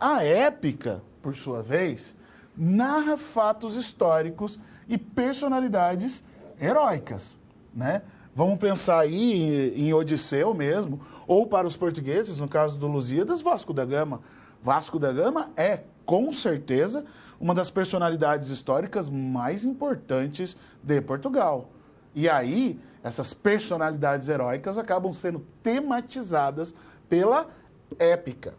A épica, por sua vez, narra fatos históricos e personalidades heróicas, né? Vamos pensar aí em Odisseu mesmo, ou para os portugueses, no caso do Lusíadas, Vasco da Gama. Vasco da Gama é, com certeza, uma das personalidades históricas mais importantes de Portugal. E aí, essas personalidades heróicas acabam sendo tematizadas pela épica.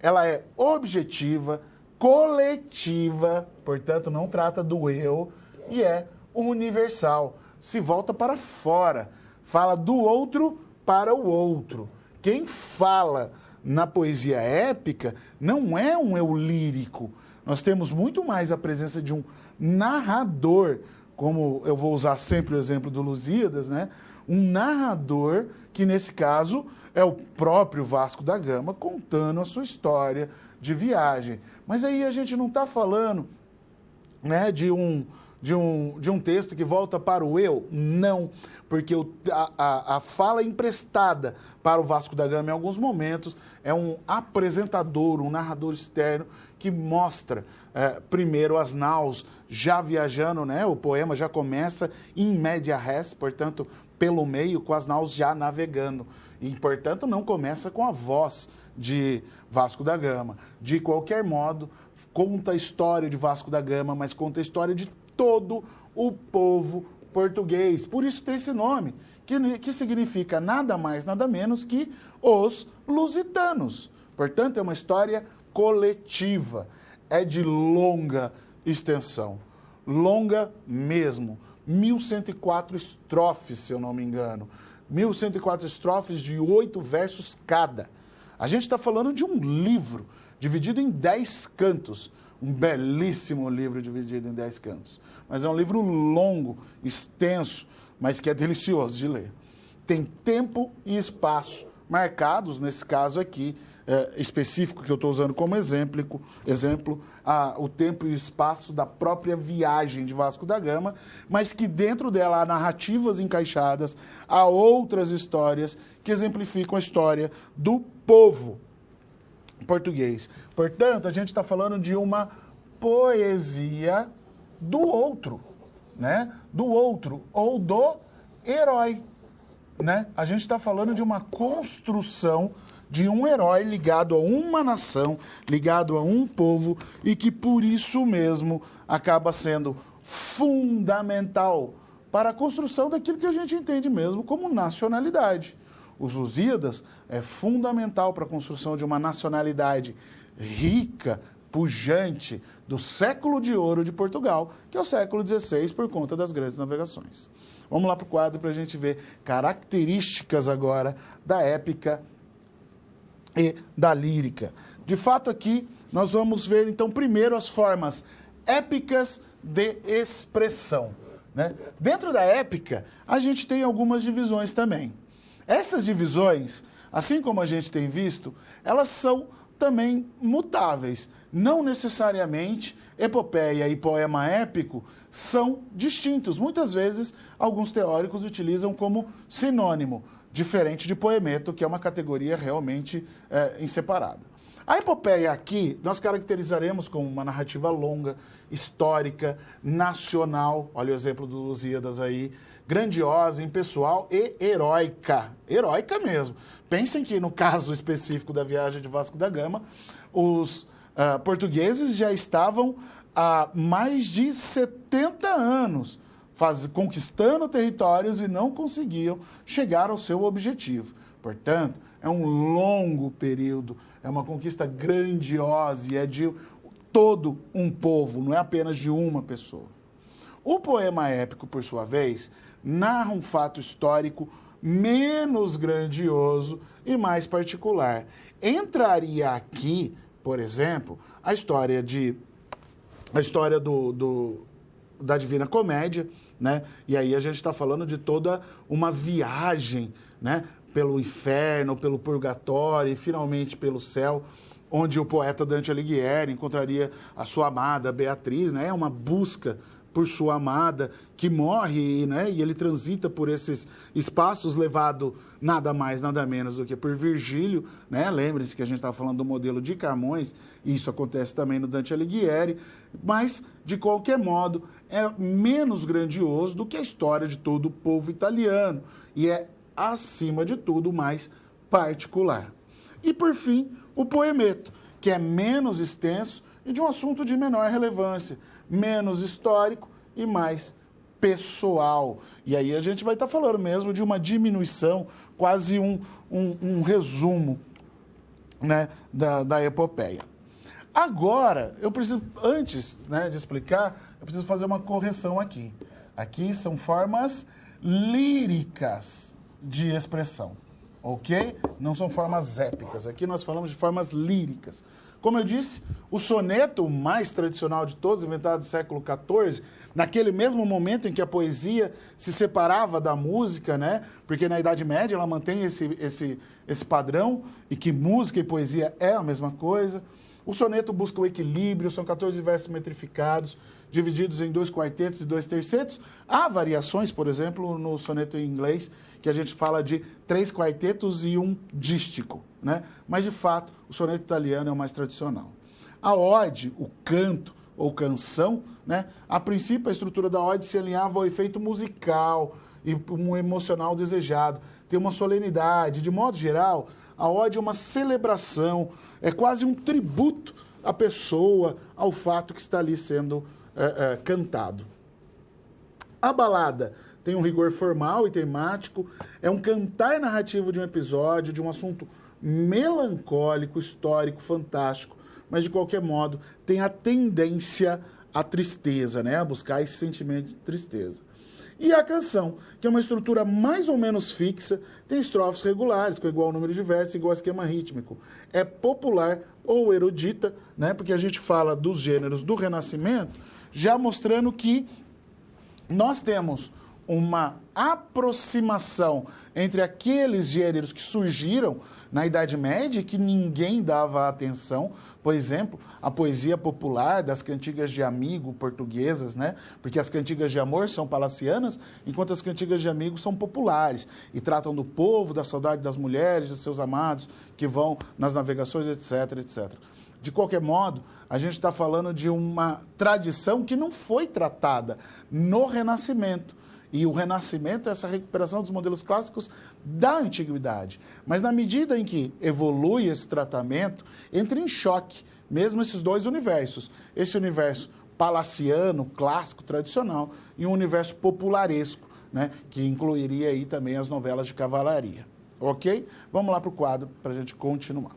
Ela é objetiva, coletiva, portanto, não trata do eu, e é universal. Se volta para fora, fala do outro para o outro. Quem fala na poesia épica não é um eu lírico. Nós temos muito mais a presença de um narrador, como eu vou usar sempre o exemplo do Lusíadas, né? Um narrador que, nesse caso, é o próprio Vasco da Gama contando a sua história de viagem. Mas aí a gente não está falando, né, de um texto que volta para o eu? Não, porque a fala emprestada para o Vasco da Gama em alguns momentos é um apresentador, um narrador externo que mostra primeiro as naus já viajando, né? O poema já começa in media res, portanto, pelo meio, com as naus já navegando. E, portanto, não começa com a voz de Vasco da Gama. De qualquer modo, conta a história de Vasco da Gama, mas conta a história de todo o povo português. Por isso tem esse nome, que significa nada mais, nada menos que os lusitanos. Portanto, é uma história coletiva. É de longa extensão. Longa mesmo. 1104 estrofes, se eu não me engano. 1104 estrofes de 8 versos cada. A gente está falando de um livro dividido em 10 cantos. Um belíssimo livro dividido em 10 cantos. Mas é um livro longo, extenso, mas que é delicioso de ler. Tem tempo e espaço marcados, nesse caso aqui, específico que eu estou usando como exemplo, o tempo e o espaço da própria viagem de Vasco da Gama, mas que dentro dela há narrativas encaixadas, há outras histórias que exemplificam a história do povo português. Portanto, a gente está falando de uma poesia do outro, né? Do outro ou do herói, né? A gente está falando de uma construção de um herói ligado a uma nação, ligado a um povo e que por isso mesmo acaba sendo fundamental para a construção daquilo que a gente entende mesmo como nacionalidade. Os Lusíadas é fundamental para a construção de uma nacionalidade rica, pujante, do século de ouro de Portugal, que é o século XVI, por conta das grandes navegações. Vamos lá para o quadro para a gente ver características agora da épica e da lírica. De fato, aqui nós vamos ver, então, primeiro as formas épicas de expressão, né? Dentro da épica, a gente tem algumas divisões também. Essas divisões, assim como a gente tem visto, elas são também mutáveis. Não necessariamente epopeia e poema épico são distintos. Muitas vezes, alguns teóricos utilizam como sinônimo, diferente de poemeto, que é uma categoria realmente inseparada. A epopeia aqui, nós caracterizaremos como uma narrativa longa, histórica, nacional, olha o exemplo do Lusíadas aí, grandiosa, impessoal e heróica. Heróica mesmo. Pensem que no caso específico da viagem de Vasco da Gama, os portugueses já estavam há mais de 70 anos conquistando territórios e não conseguiam chegar ao seu objetivo. Portanto, é um longo período, é uma conquista grandiosa e é de todo um povo, não é apenas de uma pessoa. O poema épico, por sua vez, narra um fato histórico menos grandioso e mais particular. Entraria aqui, por exemplo, a história da Divina Comédia, né? E aí a gente está falando de toda uma viagem, né? Pelo inferno, pelo purgatório e finalmente pelo céu, onde o poeta Dante Alighieri encontraria a sua amada Beatriz, né? É uma busca por sua amada que morre, né? E ele transita por esses espaços levado nada mais, nada menos do que por Virgílio, né? Lembrem-se que a gente estava falando do modelo de Camões, e isso acontece também no Dante Alighieri, mas, de qualquer modo, é menos grandioso do que a história de todo o povo italiano, e é, acima de tudo, mais particular. E, por fim, o poemeto, que é menos extenso e de um assunto de menor relevância, menos histórico e mais pessoal. E aí a gente vai estar falando mesmo de uma diminuição, quase um resumo, né, da epopeia. Agora, eu preciso, antes, né, de explicar, eu preciso fazer uma correção aqui. Aqui são formas líricas de expressão, ok? Não são formas épicas. Aqui nós falamos de formas líricas. Como eu disse, o soneto, o mais tradicional de todos, inventado no século XIV, naquele mesmo momento em que a poesia se separava da música, né? Porque na Idade Média ela mantém esse padrão, e que música e poesia é a mesma coisa. O soneto busca o equilíbrio, são 14 versos metrificados, divididos em 2 quartetos e 2 tercetos. Há variações, por exemplo, no soneto em inglês, que a gente fala de 3 quartetos e 1 dístico, né? Mas, de fato, o soneto italiano é o mais tradicional. A ode, o canto ou canção, né? A princípio, a estrutura da ode se alinhava ao efeito musical e um emocional desejado. Tem uma solenidade. De modo geral, a ode é uma celebração, é quase um tributo à pessoa, ao fato que está ali sendo cantado. A balada tem um rigor formal e temático, é um cantar narrativo de um episódio, de um assunto melancólico, histórico, fantástico, mas, de qualquer modo, tem a tendência à tristeza, né? A buscar esse sentimento de tristeza. E a canção, que é uma estrutura mais ou menos fixa, tem estrofes regulares, com igual número de versos, igual esquema rítmico. É popular ou erudita, né? Porque a gente fala dos gêneros do Renascimento, já mostrando que nós temos uma aproximação entre aqueles gêneros que surgiram na Idade Média, que ninguém dava atenção. Por exemplo, a poesia popular das cantigas de amigo portuguesas, né? Porque as cantigas de amor são palacianas, enquanto as cantigas de amigo são populares e tratam do povo, da saudade das mulheres, dos seus amados que vão nas navegações, etc, etc. De qualquer modo, a gente está falando de uma tradição que não foi tratada no Renascimento. E o Renascimento é essa recuperação dos modelos clássicos da Antiguidade. Mas na medida em que evolui esse tratamento, entra em choque mesmo esses dois universos. Esse universo palaciano, clássico, tradicional, e um universo popularesco, né, que incluiria aí também as novelas de cavalaria. Ok? Vamos lá para o quadro para a gente continuar.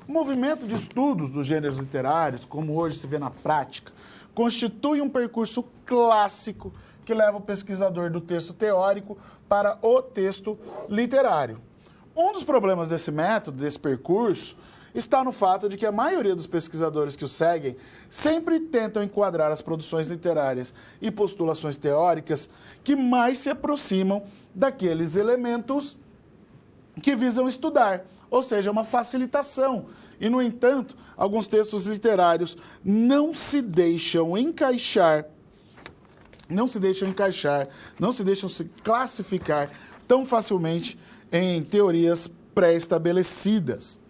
O movimento de estudos dos gêneros literários, como hoje se vê na prática, constitui um percurso clássico que leva o pesquisador do texto teórico para o texto literário. Um dos problemas desse método, desse percurso, está no fato de que a maioria dos pesquisadores que o seguem sempre tentam enquadrar as produções literárias e postulações teóricas que mais se aproximam daqueles elementos que visam estudar, ou seja, uma facilitação. E, no entanto, alguns textos literários não se deixam se classificar tão facilmente em teorias pré-estabelecidas.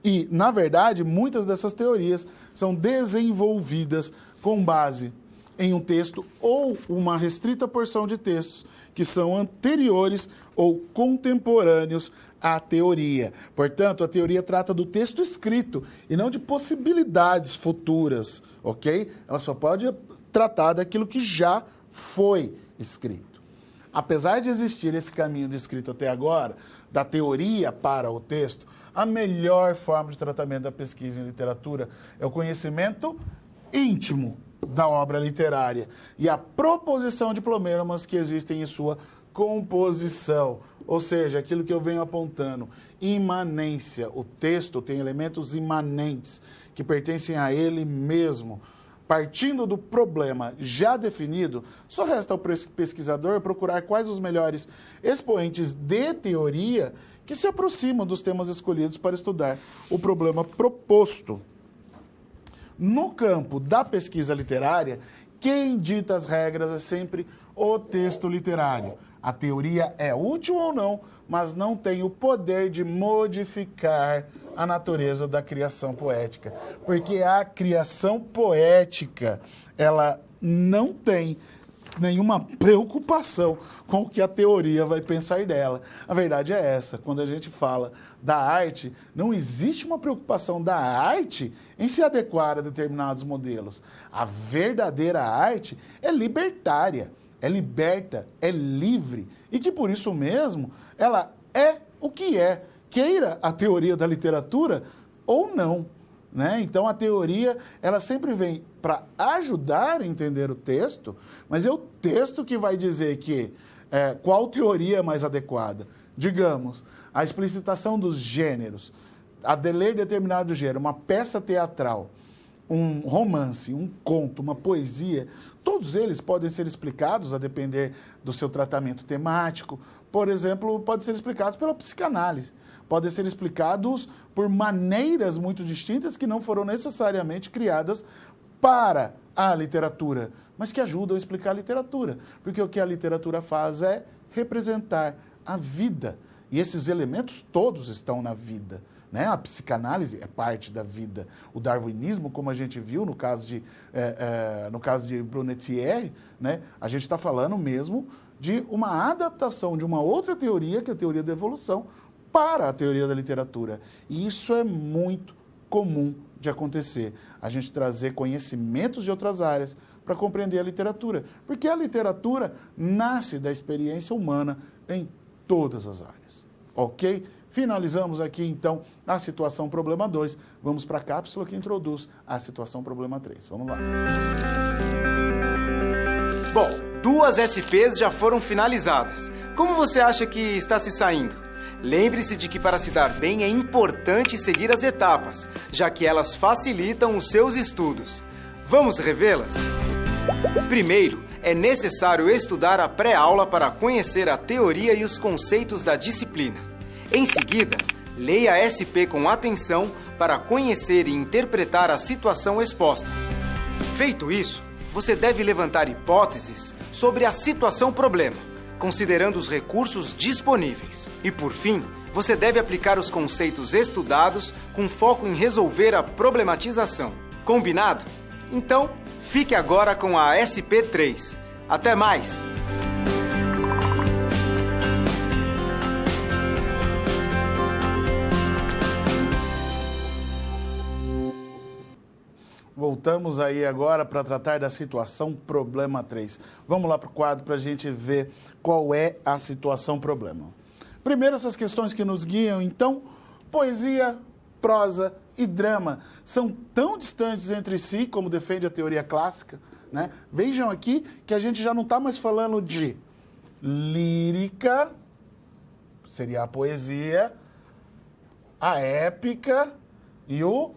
E, na verdade, muitas dessas teorias são desenvolvidas com base em um texto ou uma restrita porção de textos que são anteriores ou contemporâneos à teoria. Portanto, a teoria trata do texto escrito e não de possibilidades futuras, ok? Ela só pode tratar daquilo que já foi escrito. Apesar de existir esse caminho descrito até agora, da teoria para o texto, a melhor forma de tratamento da pesquisa em literatura é o conhecimento íntimo da obra literária e a proposição de prolemas que existem em sua composição, ou seja, aquilo que eu venho apontando, imanência. O texto tem elementos imanentes que pertencem a ele mesmo. Partindo do problema já definido, só resta ao pesquisador procurar quais os melhores expoentes de teoria que se aproximam dos temas escolhidos para estudar o problema proposto. No campo da pesquisa literária, quem dita as regras é sempre o texto literário. A teoria é útil ou não, mas não tem o poder de modificar a natureza da criação poética. Porque a criação poética, ela não tem nenhuma preocupação com o que a teoria vai pensar dela. A verdade é essa. Quando a gente fala da arte, não existe uma preocupação da arte em se adequar a determinados modelos. A verdadeira arte é libertária, é liberta, é livre e que por isso mesmo ela é o que é, queira a teoria da literatura ou não, né? Então a teoria ela sempre vem para ajudar a entender o texto, mas é o texto que vai dizer que qual teoria é mais adequada. Digamos, a explicitação dos gêneros, a de ler determinado gênero, uma peça teatral, um romance, um conto, uma poesia, todos eles podem ser explicados a depender do seu tratamento temático. Por exemplo, podem ser explicados pela psicanálise, podem ser explicados por maneiras muito distintas que não foram necessariamente criadas para a literatura, mas que ajudam a explicar a literatura, porque o que a literatura faz é representar a vida, e esses elementos todos estão na vida. Né? A psicanálise é parte da vida. O darwinismo, como a gente viu no caso de Brunetière, né? A gente está falando mesmo de uma adaptação de uma outra teoria, que é a teoria da evolução, para a teoria da literatura. E isso é muito comum de acontecer. A gente trazer conhecimentos de outras áreas para compreender a literatura. Porque a literatura nasce da experiência humana em todas as áreas. Ok? Finalizamos aqui, então, a situação problema 2. Vamos para a cápsula que introduz a situação problema 3. Vamos lá. Bom, 2 SPs já foram finalizadas. Como você acha que está se saindo? Lembre-se de que para se dar bem é importante seguir as etapas, já que elas facilitam os seus estudos. Vamos revê-las? Primeiro, é necessário estudar a pré-aula para conhecer a teoria e os conceitos da disciplina. Em seguida, leia a SP com atenção para conhecer e interpretar a situação exposta. Feito isso, você deve levantar hipóteses sobre a situação problema. considerando os recursos disponíveis. E por fim, você deve aplicar os conceitos estudados com foco em resolver a problematização. Combinado? Então, fique agora com a SP3. Até mais! Voltamos aí agora para tratar da situação problema 3. Vamos lá para o quadro para a gente ver qual é a situação problema. Primeiro, essas questões que nos guiam, então, poesia, prosa e drama são tão distantes entre si, como defende a teoria clássica, né? Vejam aqui que a gente já não está mais falando de lírica, seria a poesia, a épica e o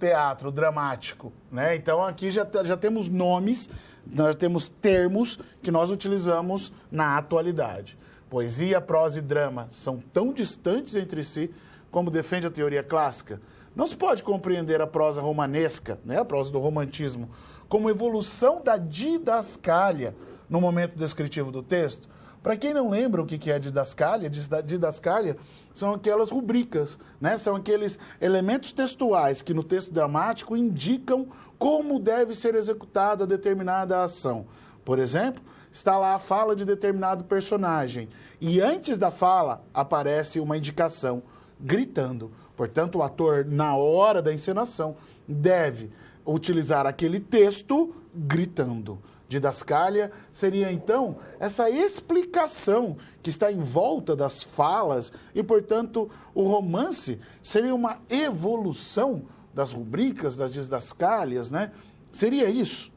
teatro dramático, né? Então aqui já temos nomes, nós temos termos que nós utilizamos na atualidade. Poesia, prosa e drama são tão distantes entre si, como defende a teoria clássica. Não se pode compreender a prosa romanesca, né? A prosa do romantismo, como evolução da didascália no momento descritivo do texto. Para quem não lembra o que é didascália, didascália são aquelas rubricas, né? São aqueles elementos textuais que no texto dramático indicam como deve ser executada determinada ação. Por exemplo, está lá a fala de determinado personagem e antes da fala aparece uma indicação gritando. Portanto, o ator, na hora da encenação, deve utilizar aquele texto gritando. Didascália seria, então, essa explicação que está em volta das falas e, portanto, o romance seria uma evolução das rubricas, das didascálias, né? Seria isso.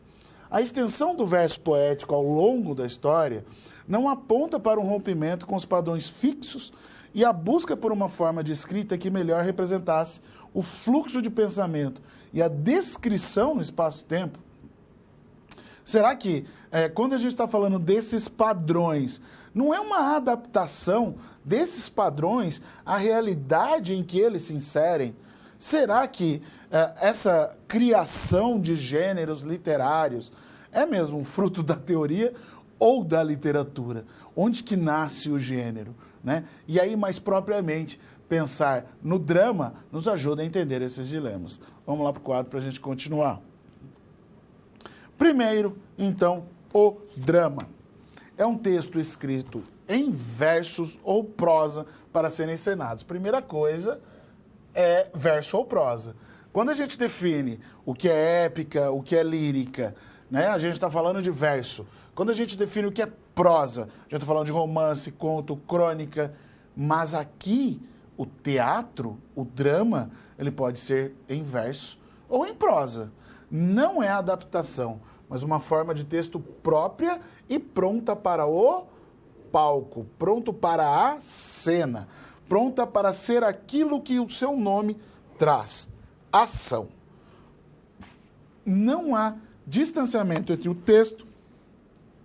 A extensão do verso poético ao longo da história não aponta para um rompimento com os padrões fixos e a busca por uma forma de escrita que melhor representasse o fluxo de pensamento e a descrição no espaço-tempo. Será que, quando a gente está falando desses padrões, não é uma adaptação desses padrões à realidade em que eles se inserem? Será que essa criação de gêneros literários é mesmo um fruto da teoria ou da literatura? Onde que nasce o gênero, né? E aí, mais propriamente, pensar no drama nos ajuda a entender esses dilemas. Vamos lá para o quadro para a gente continuar. Primeiro, então, o drama. É um texto escrito em versos ou prosa para serem encenados. Primeira coisa é verso ou prosa. Quando a gente define o que é épica, o que é lírica, né, a gente está falando de verso. Quando a gente define o que é prosa, a gente está falando de romance, conto, crônica. Mas aqui, o teatro, o drama, ele pode ser em verso ou em prosa. Não é adaptação, mas uma forma de texto própria e pronta para o palco, pronto para a cena, pronta para ser aquilo que o seu nome traz, ação. Não há distanciamento entre o texto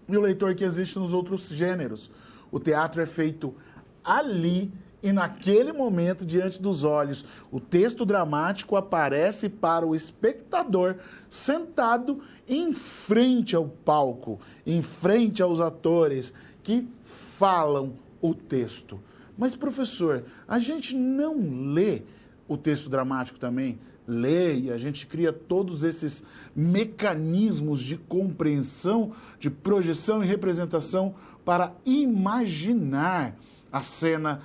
e o leitor que existe nos outros gêneros. O teatro é feito ali e naquele momento diante dos olhos. O texto dramático aparece para o espectador sentado em frente ao palco, em frente aos atores que falam o texto. Mas, professor, a gente não lê o texto dramático também? Lê e a gente cria todos esses mecanismos de compreensão, de projeção e representação para imaginar a cena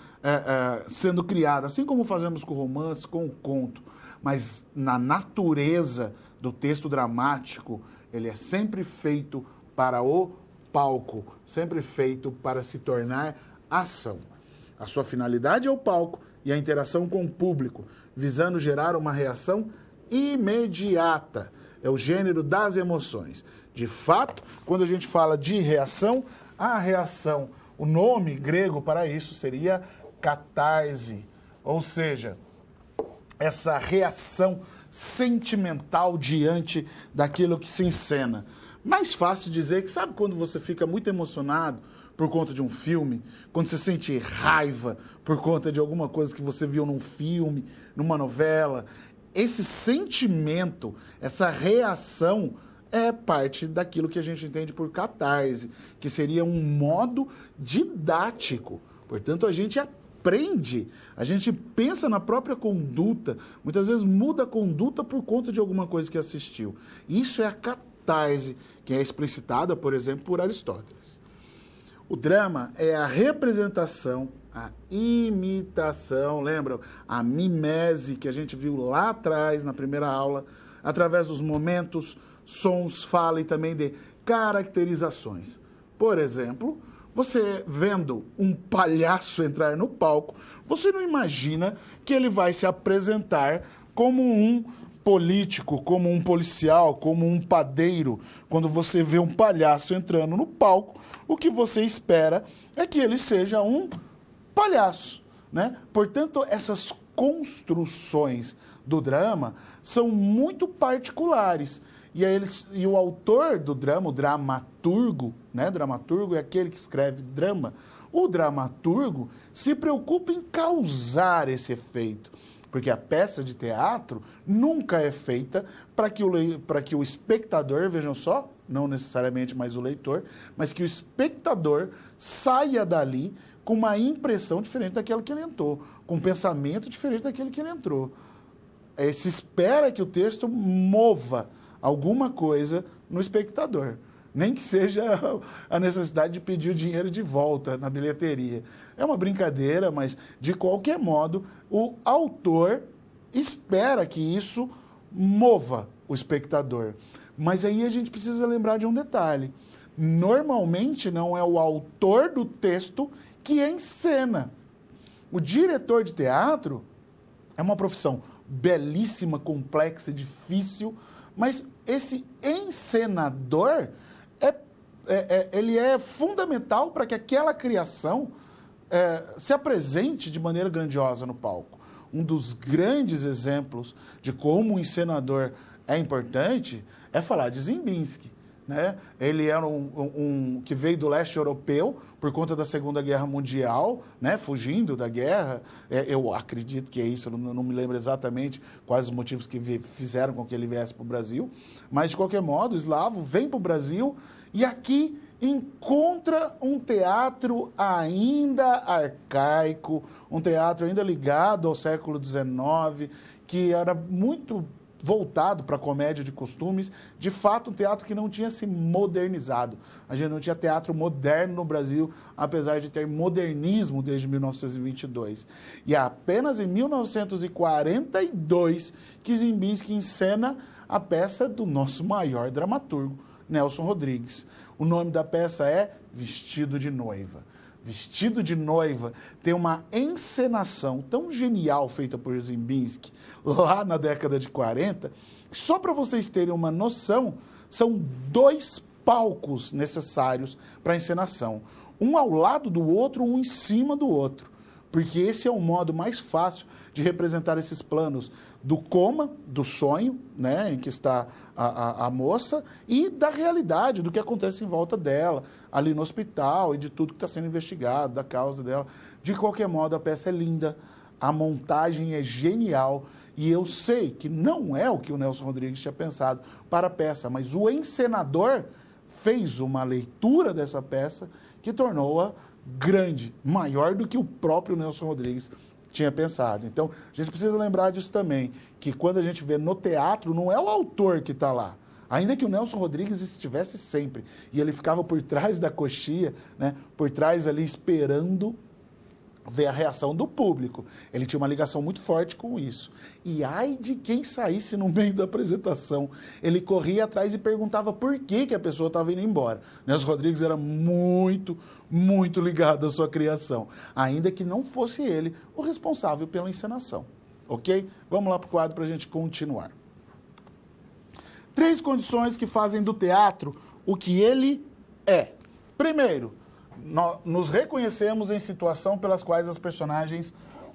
sendo criada, assim como fazemos com o romance, com o conto. Mas na natureza do texto dramático, ele é sempre feito para o palco, sempre feito para se tornar ação. A sua finalidade é o palco e a interação com o público, visando gerar uma reação imediata. É o gênero das emoções. De fato, quando a gente fala de reação, a reação, o nome grego para isso seria catarse, ou seja, essa reação sentimental diante daquilo que se encena. Mais fácil dizer que, sabe quando você fica muito emocionado por conta de um filme, quando você sente raiva por conta de alguma coisa que você viu num filme, numa novela, esse sentimento, essa reação é parte daquilo que a gente entende por catarse, que seria um modo didático. Portanto, a gente aprende, a gente pensa na própria conduta, muitas vezes muda a conduta por conta de alguma coisa que assistiu. Isso é a catarse, que é explicitada, por exemplo, por Aristóteles. O drama é a representação, a imitação, lembram? A mimese que a gente viu lá atrás, na primeira aula, através dos momentos, sons, fala e também de caracterizações. Por exemplo, você vendo um palhaço entrar no palco, você não imagina que ele vai se apresentar como um político, como um policial, como um padeiro. Quando você vê um palhaço entrando no palco, o que você espera é que ele seja um palhaço, né? Portanto, essas construções do drama são muito particulares. E o autor do drama, o dramaturgo, né? Dramaturgo é aquele que escreve drama. O dramaturgo se preocupa em causar esse efeito, porque a peça de teatro nunca é feita para que o espectador, vejam só, não necessariamente mais o leitor, mas que o espectador saia dali com uma impressão diferente daquela que ele entrou, com um pensamento diferente daquele que ele entrou. Se espera que o texto mova alguma coisa no espectador, nem que seja a necessidade de pedir o dinheiro de volta na bilheteria. É uma brincadeira, mas, de qualquer modo, o autor espera que isso mova o espectador. Mas aí a gente precisa lembrar de um detalhe. Normalmente não é o autor do texto que encena. O diretor de teatro é uma profissão belíssima, complexa, difícil, mas esse encenador ele é fundamental para que aquela criação se apresente de maneira grandiosa no palco. Um dos grandes exemplos de como o encenador é importante é falar de Ziembinski, né? Ele era um que veio do leste europeu por conta da Segunda Guerra Mundial, né? Fugindo da guerra. Eu acredito que é isso, eu não me lembro exatamente quais os motivos que fizeram com que ele viesse para o Brasil. Mas, de qualquer modo, o eslavo vem para o Brasil e aqui encontra um teatro ainda arcaico, um teatro ainda ligado ao século XIX, que era muito voltado para a comédia de costumes, de fato um teatro que não tinha se modernizado. A gente não tinha teatro moderno no Brasil, apesar de ter modernismo desde 1922. E é apenas em 1942 que Ziembinski encena a peça do nosso maior dramaturgo, Nelson Rodrigues. O nome da peça é Vestido de Noiva. Vestido de Noiva tem uma encenação tão genial feita por Ziembinski lá na década de 40, só para vocês terem uma noção, são 2 palcos necessários para a encenação. Um ao lado do outro, um em cima do outro, porque esse é o modo mais fácil de representar esses planos do coma, do sonho, né, em que está a moça, e da realidade, do que acontece em volta dela, ali no hospital, e de tudo que está sendo investigado, da causa dela. De qualquer modo, a peça é linda, a montagem é genial, e eu sei que não é o que o Nelson Rodrigues tinha pensado para a peça, mas o encenador fez uma leitura dessa peça que tornou-a grande, maior do que o próprio Nelson Rodrigues tinha pensado. Então, a gente precisa lembrar disso também, que quando a gente vê no teatro, não é o autor que está lá. Ainda que o Nelson Rodrigues estivesse sempre, e ele ficava por trás da coxia, né, por trás ali esperando ver a reação do público. Ele tinha uma ligação muito forte com isso. E ai de quem saísse no meio da apresentação. Ele corria atrás e perguntava por que a pessoa estava indo embora. Nelson Rodrigues era muito, muito ligado à sua criação. Ainda que não fosse ele o responsável pela encenação. Ok? Vamos lá para o quadro para a gente continuar. 3 condições que fazem do teatro o que ele é. Primeiro, nos reconhecemos em situação pelas quais as personagens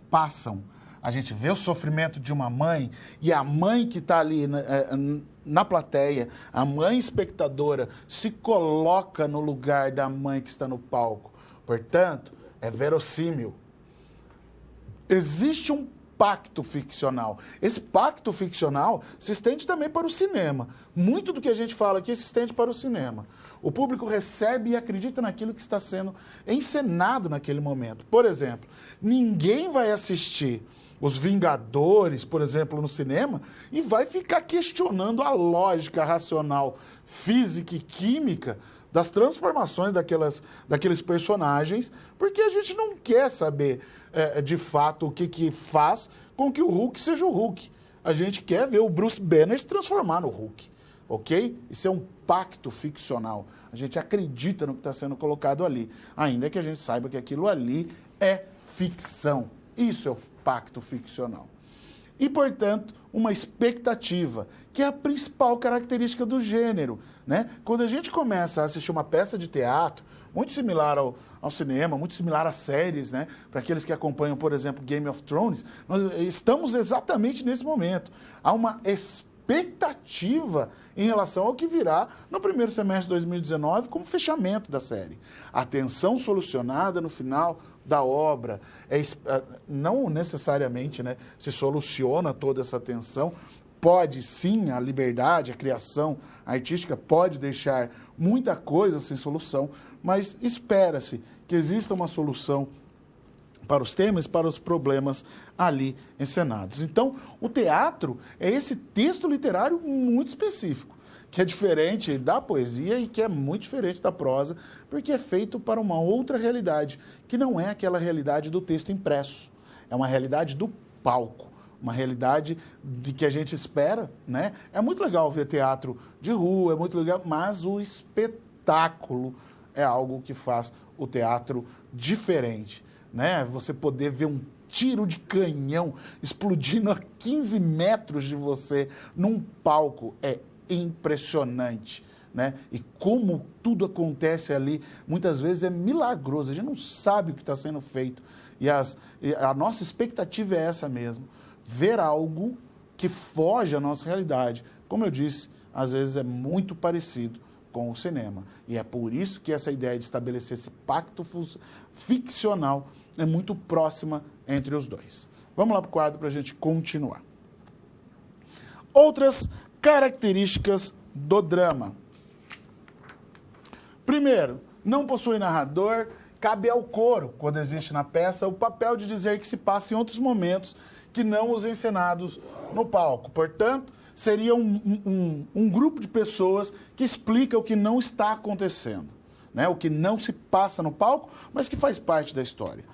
passam. A gente vê o sofrimento de uma mãe e a mãe que está ali na plateia, a mãe espectadora, se coloca no lugar da mãe que está no palco. Portanto, é verossímil. Existe um pacto ficcional. Esse pacto ficcional se estende também para o cinema. Muito do que a gente fala aqui se estende para o cinema. O público recebe e acredita naquilo que está sendo encenado naquele momento. Por exemplo, ninguém vai assistir Os Vingadores, por exemplo, no cinema, e vai ficar questionando a lógica racional, física e química das transformações daqueles personagens, porque a gente não quer saber, de fato, o que faz com que o Hulk seja o Hulk. A gente quer ver o Bruce Banner se transformar no Hulk, ok? Isso é um pacto ficcional. A gente acredita no que está sendo colocado ali, ainda que a gente saiba que aquilo ali é ficção. Isso é o pacto ficcional. E, portanto, uma expectativa, que é a principal característica do gênero, né? Quando a gente começa a assistir uma peça de teatro, muito similar ao cinema, muito similar às séries, né? Para aqueles que acompanham, por exemplo, Game of Thrones, nós estamos exatamente nesse momento. Há uma expectativa em relação ao que virá no primeiro semestre de 2019 como fechamento da série. A tensão solucionada no final da obra, não necessariamente, né, se soluciona toda essa tensão, pode sim, a liberdade, a criação artística pode deixar muita coisa sem solução, mas espera-se que exista uma solução para os temas, para os problemas ali encenados. Então, o teatro é esse texto literário muito específico, que é diferente da poesia e que é muito diferente da prosa, porque é feito para uma outra realidade, que não é aquela realidade do texto impresso, é uma realidade do palco, uma realidade de que a gente espera, né? É muito legal ver teatro de rua, é muito legal, mas o espetáculo é algo que faz o teatro diferente, né? Você poder ver um tiro de canhão explodindo a 15 metros de você num palco é impressionante, né? E como tudo acontece ali, muitas vezes é milagroso, a gente não sabe o que está sendo feito. E a nossa expectativa é essa mesmo, ver algo que foge à nossa realidade. Como eu disse, às vezes é muito parecido com o cinema. E é por isso que essa ideia de estabelecer esse pacto ficcional é muito próxima entre os dois. Vamos lá para o quadro para a gente continuar. Outras características do drama. Primeiro, não possui narrador, cabe ao coro, quando existe na peça, o papel de dizer que se passa em outros momentos que não os encenados no palco. Portanto, seria um grupo de pessoas que explica o que não está acontecendo, né? O que não se passa no palco, mas que faz parte da história.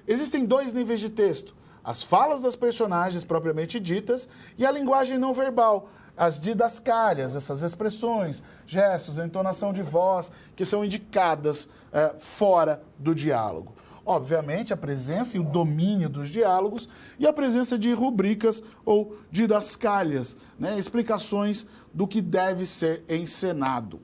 Existem dois níveis de texto: as falas das personagens propriamente ditas e a linguagem não verbal, as didascálias, essas expressões, gestos, entonação de voz, que são indicadas fora do diálogo. Obviamente, a presença e o domínio dos diálogos e a presença de rubricas ou didascálias, né, explicações do que deve ser encenado.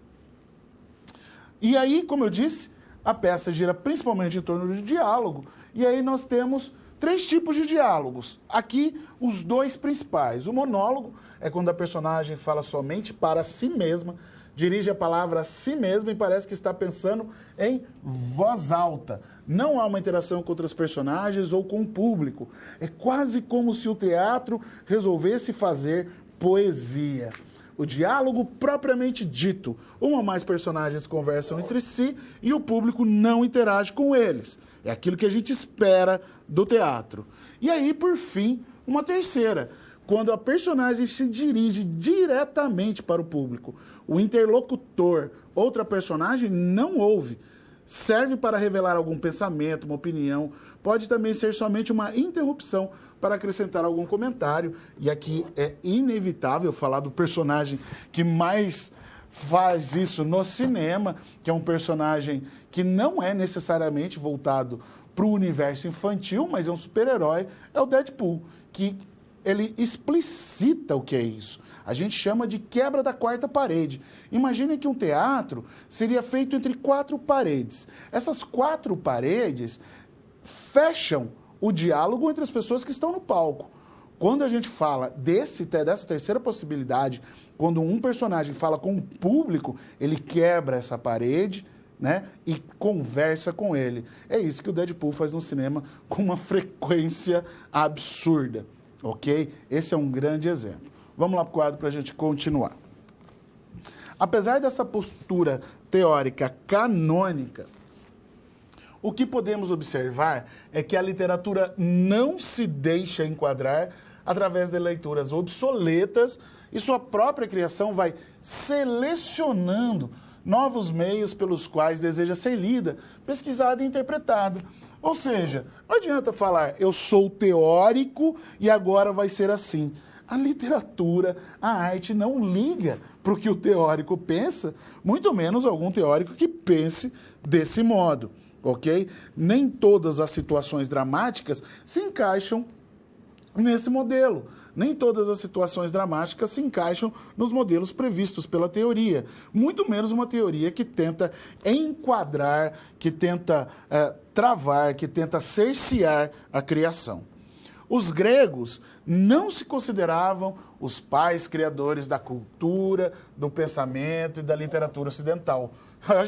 E aí, como eu disse, a peça gira principalmente em torno do diálogo, e aí nós temos 3 tipos de diálogos. Aqui, os 2 principais. O monólogo é quando a personagem fala somente para si mesma, dirige a palavra a si mesma e parece que está pensando em voz alta. Não há uma interação com outros personagens ou com o público. É quase como se o teatro resolvesse fazer poesia. O diálogo propriamente dito. Um ou mais personagens conversam entre si e o público não interage com eles. É aquilo que a gente espera do teatro. E aí, por fim, uma terceira, quando a personagem se dirige diretamente para o público. O interlocutor, outra personagem, não ouve. Serve para revelar algum pensamento, uma opinião. Pode também ser somente uma interrupção para acrescentar algum comentário. E aqui é inevitável falar do personagem que mais faz isso no cinema, que é um personagem que não é necessariamente voltado para o universo infantil, mas é um super-herói, é o Deadpool, que ele explicita o que é isso. A gente chama de quebra da quarta parede. Imagine que um teatro seria feito entre 4 paredes. Essas 4 paredes fecham o diálogo entre as pessoas que estão no palco. Quando a gente fala dessa terceira possibilidade, quando um personagem fala com o público, ele quebra essa parede, né, e conversa com ele. É isso que o Deadpool faz no cinema com uma frequência absurda. ok? Esse é um grande exemplo. Vamos lá para o quadro para a gente continuar. Apesar dessa postura teórica canônica, o que podemos observar é que a literatura não se deixa enquadrar através de leituras obsoletas e sua própria criação vai selecionando novos meios pelos quais deseja ser lida, pesquisada e interpretada. Ou seja, não adianta falar, eu sou teórico e agora vai ser assim. A literatura, a arte não liga para o que o teórico pensa, muito menos algum teórico que pense desse modo, ok? Nem todas as situações dramáticas se encaixam nesse modelo. Nem todas as situações dramáticas se encaixam nos modelos previstos pela teoria. Muito menos uma teoria que tenta enquadrar, que tenta travar, que tenta cercear a criação. Os gregos não se consideravam os pais criadores da cultura, do pensamento e da literatura ocidental.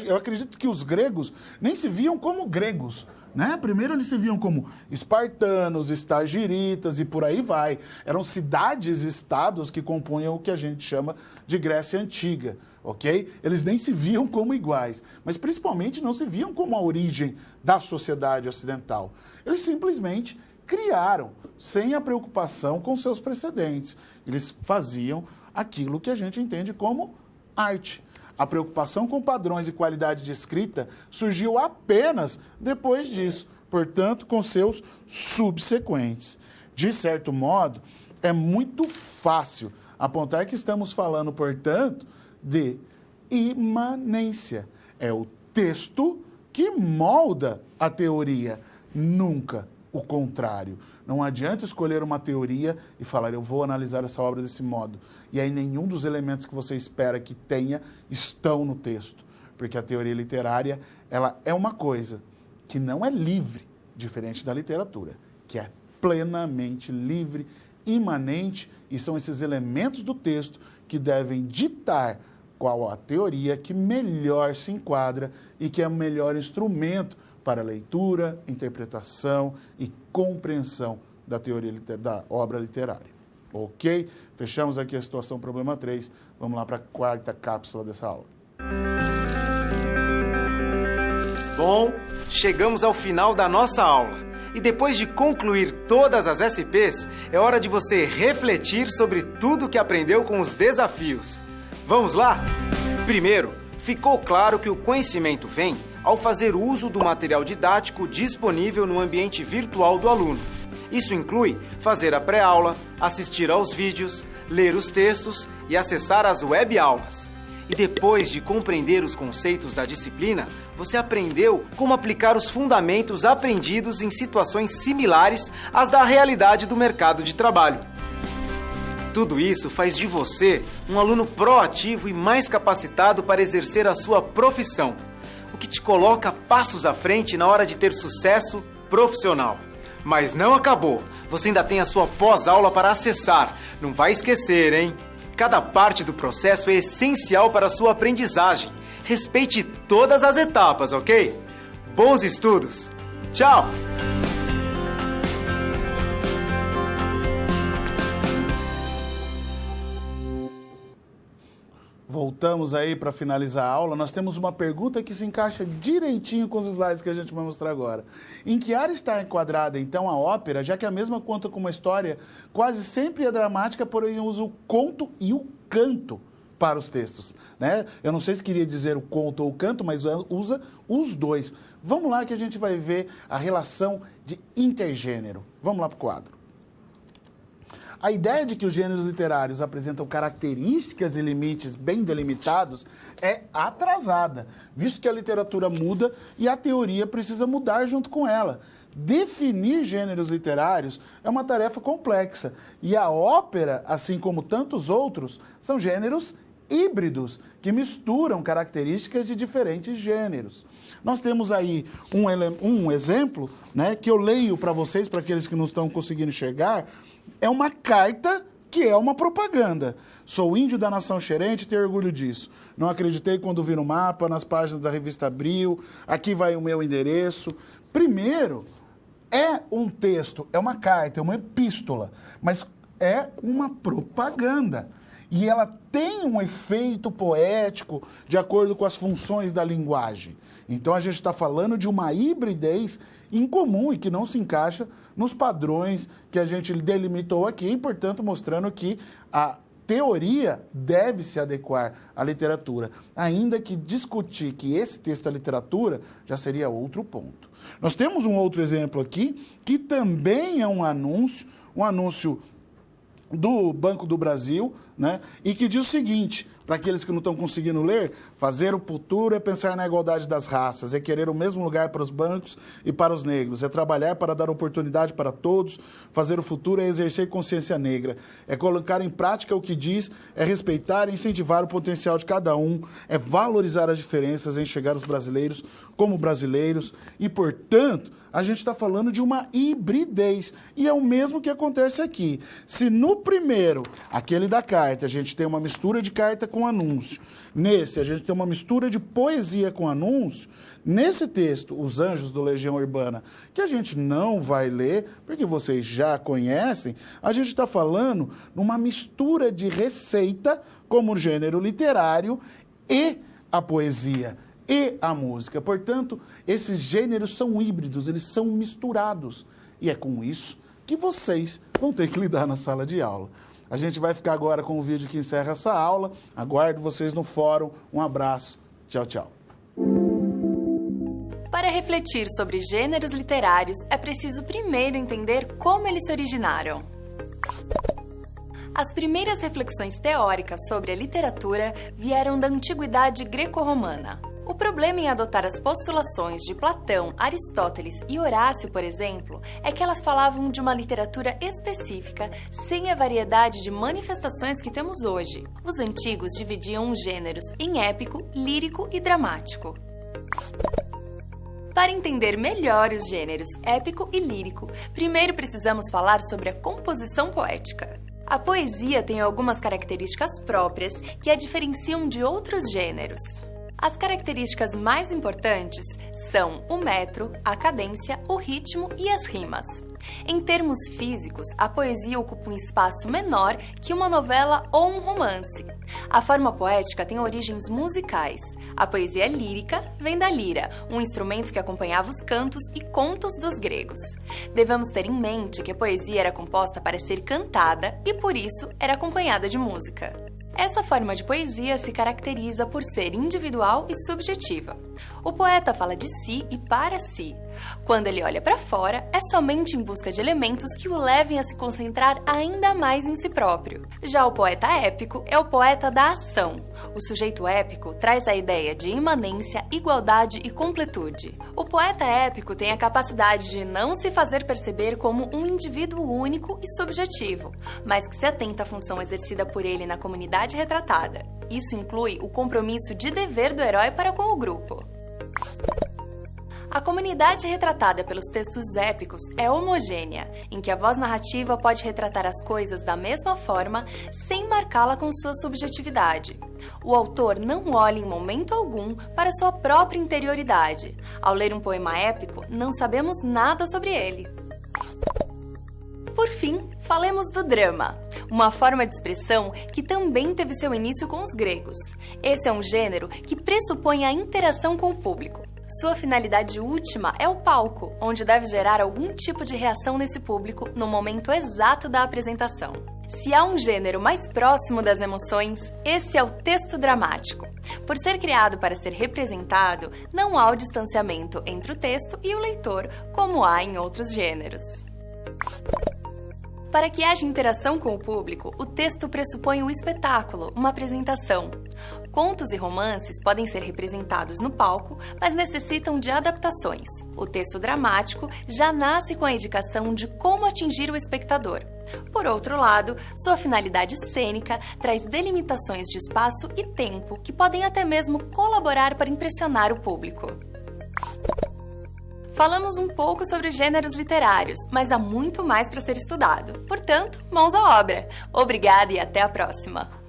Eu acredito que os gregos nem se viam como gregos, né? Primeiro eles se viam como espartanos, estagiritas e por aí vai. Eram cidades-estados que compunham o que a gente chama de Grécia Antiga, ok? Eles nem se viam como iguais, mas principalmente não se viam como a origem da sociedade ocidental. Eles simplesmente criaram, sem a preocupação com seus precedentes. Eles faziam aquilo que a gente entende como arte. A preocupação com padrões e qualidade de escrita surgiu apenas depois disso, portanto, com seus subsequentes. De certo modo, é muito fácil apontar que estamos falando, portanto, de imanência. É o texto que molda a teoria, nunca o contrário. Não adianta escolher uma teoria e falar, eu vou analisar essa obra desse modo. E aí nenhum dos elementos que você espera que tenha estão no texto. Porque a teoria literária, ela é uma coisa que não é livre, diferente da literatura, que é plenamente livre, imanente, e são esses elementos do texto que devem ditar qual a teoria que melhor se enquadra e que é o melhor instrumento para leitura, interpretação e compreensão da teoria da obra literária. Ok? Fechamos aqui a situação problema 3. Vamos lá para a quarta cápsula dessa aula. Bom, chegamos ao final da nossa aula. E depois de concluir todas as SPs, é hora de você refletir sobre tudo que aprendeu com os desafios. Vamos lá? Primeiro, ficou claro que o conhecimento vem ao fazer uso do material didático disponível no ambiente virtual do aluno. Isso inclui fazer a pré-aula, assistir aos vídeos, ler os textos e acessar as web-aulas. E depois de compreender os conceitos da disciplina, você aprendeu como aplicar os fundamentos aprendidos em situações similares às da realidade do mercado de trabalho. Tudo isso faz de você um aluno proativo e mais capacitado para exercer a sua profissão, o que te coloca passos à frente na hora de ter sucesso profissional. Mas não acabou, você ainda tem a sua pós-aula para acessar, não vai esquecer, hein? Cada parte do processo é essencial para a sua aprendizagem. Respeite todas as etapas, ok? Bons estudos! Tchau! Voltamos aí para finalizar a aula. Nós temos uma pergunta que se encaixa direitinho com os slides que a gente vai mostrar agora. Em que área está enquadrada, então, a ópera, já que a mesma conta com uma história quase sempre é dramática, porém usa o conto e o canto para os textos, né? Eu não sei se queria dizer o conto ou o canto, mas usa os dois. Vamos lá que a gente vai ver a relação de intergênero. Vamos lá para o quadro. A ideia de que os gêneros literários apresentam características e limites bem delimitados é atrasada, visto que a literatura muda e a teoria precisa mudar junto com ela. Definir gêneros literários é uma tarefa complexa, e a ópera, assim como tantos outros, são gêneros híbridos, que misturam características de diferentes gêneros. Nós temos aí um exemplo, né, que eu leio para vocês, para aqueles que não estão conseguindo enxergar. É uma carta que é uma propaganda. Sou índio da nação xerente e tenho orgulho disso. Não acreditei quando vi no mapa, nas páginas da revista Abril. Aqui vai o meu endereço. Primeiro, É um texto, é uma carta, é uma epístola, mas é uma propaganda. E ela tem um efeito poético de acordo com as funções da linguagem. Então, a gente está falando de uma hibridez incomum e que não se encaixa nos padrões que a gente delimitou aqui, e, portanto, mostrando que a teoria deve se adequar à literatura, ainda que discutir que esse texto é literatura já seria outro ponto. Nós temos um outro exemplo aqui, que também é um anúncio do Banco do Brasil, né? E que diz o seguinte, para aqueles que não estão conseguindo ler: fazer o futuro é pensar na igualdade das raças, é querer o mesmo lugar para os brancos e para os negros, é trabalhar para dar oportunidade para todos, fazer o futuro é exercer consciência negra, é colocar em prática o que diz, é respeitar e incentivar o potencial de cada um, é valorizar as diferenças, é enxergar os brasileiros como brasileiros e, portanto, a gente está falando de uma hibridez. E é o mesmo que acontece aqui. Se no primeiro, aquele da carta, a gente tem uma mistura de carta com anúncio. Nesse, a gente tem uma mistura de poesia com anúncio. Nesse texto, Os Anjos do Legião Urbana, que a gente não vai ler, porque vocês já conhecem, a gente está falando numa mistura de receita como gênero literário e a poesia e a música. Portanto, esses gêneros são híbridos, eles são misturados. E é com isso que vocês vão ter que lidar na sala de aula. A gente vai ficar agora com o vídeo que encerra essa aula. Aguardo vocês no fórum. Um abraço. Tchau, tchau. Para refletir sobre gêneros literários, é preciso primeiro entender como eles se originaram. As primeiras reflexões teóricas sobre a literatura vieram da antiguidade greco-romana. O problema em adotar as postulações de Platão, Aristóteles e Horácio, por exemplo, é que elas falavam de uma literatura específica, sem a variedade de manifestações que temos hoje. Os antigos dividiam os gêneros em épico, lírico e dramático. Para entender melhor os gêneros épico e lírico, primeiro precisamos falar sobre a composição poética. A poesia tem algumas características próprias que a diferenciam de outros gêneros. As características mais importantes são o metro, a cadência, o ritmo e as rimas. Em termos físicos, a poesia ocupa um espaço menor que uma novela ou um romance. A forma poética tem origens musicais. A poesia lírica vem da lira, um instrumento que acompanhava os cantos e contos dos gregos. Devemos ter em mente que a poesia era composta para ser cantada e, por isso, era acompanhada de música. Essa forma de poesia se caracteriza por ser individual e subjetiva. O poeta fala de si e para si. Quando ele olha para fora, é somente em busca de elementos que o levem a se concentrar ainda mais em si próprio. Já o poeta épico é o poeta da ação. O sujeito épico traz a ideia de imanência, igualdade e completude. O poeta épico tem a capacidade de não se fazer perceber como um indivíduo único e subjetivo, mas que se atenta à função exercida por ele na comunidade retratada. Isso inclui o compromisso de dever do herói para com o grupo. A comunidade retratada pelos textos épicos é homogênea, em que a voz narrativa pode retratar as coisas da mesma forma, sem marcá-la com sua subjetividade. O autor não olha em momento algum para sua própria interioridade. Ao ler um poema épico, não sabemos nada sobre ele. Por fim, falemos do drama, uma forma de expressão que também teve seu início com os gregos. Esse é um gênero que pressupõe a interação com o público. Sua finalidade última é o palco, onde deve gerar algum tipo de reação nesse público no momento exato da apresentação. Se há um gênero mais próximo das emoções, esse é o texto dramático. Por ser criado para ser representado, não há o distanciamento entre o texto e o leitor, como há em outros gêneros. Para que haja interação com o público, o texto pressupõe um espetáculo, uma apresentação. Contos e romances podem ser representados no palco, mas necessitam de adaptações. O texto dramático já nasce com a indicação de como atingir o espectador. Por outro lado, sua finalidade cênica traz delimitações de espaço e tempo que podem até mesmo colaborar para impressionar o público. Falamos um pouco sobre gêneros literários, mas há muito mais para ser estudado. Portanto, mãos à obra! Obrigada e até a próxima!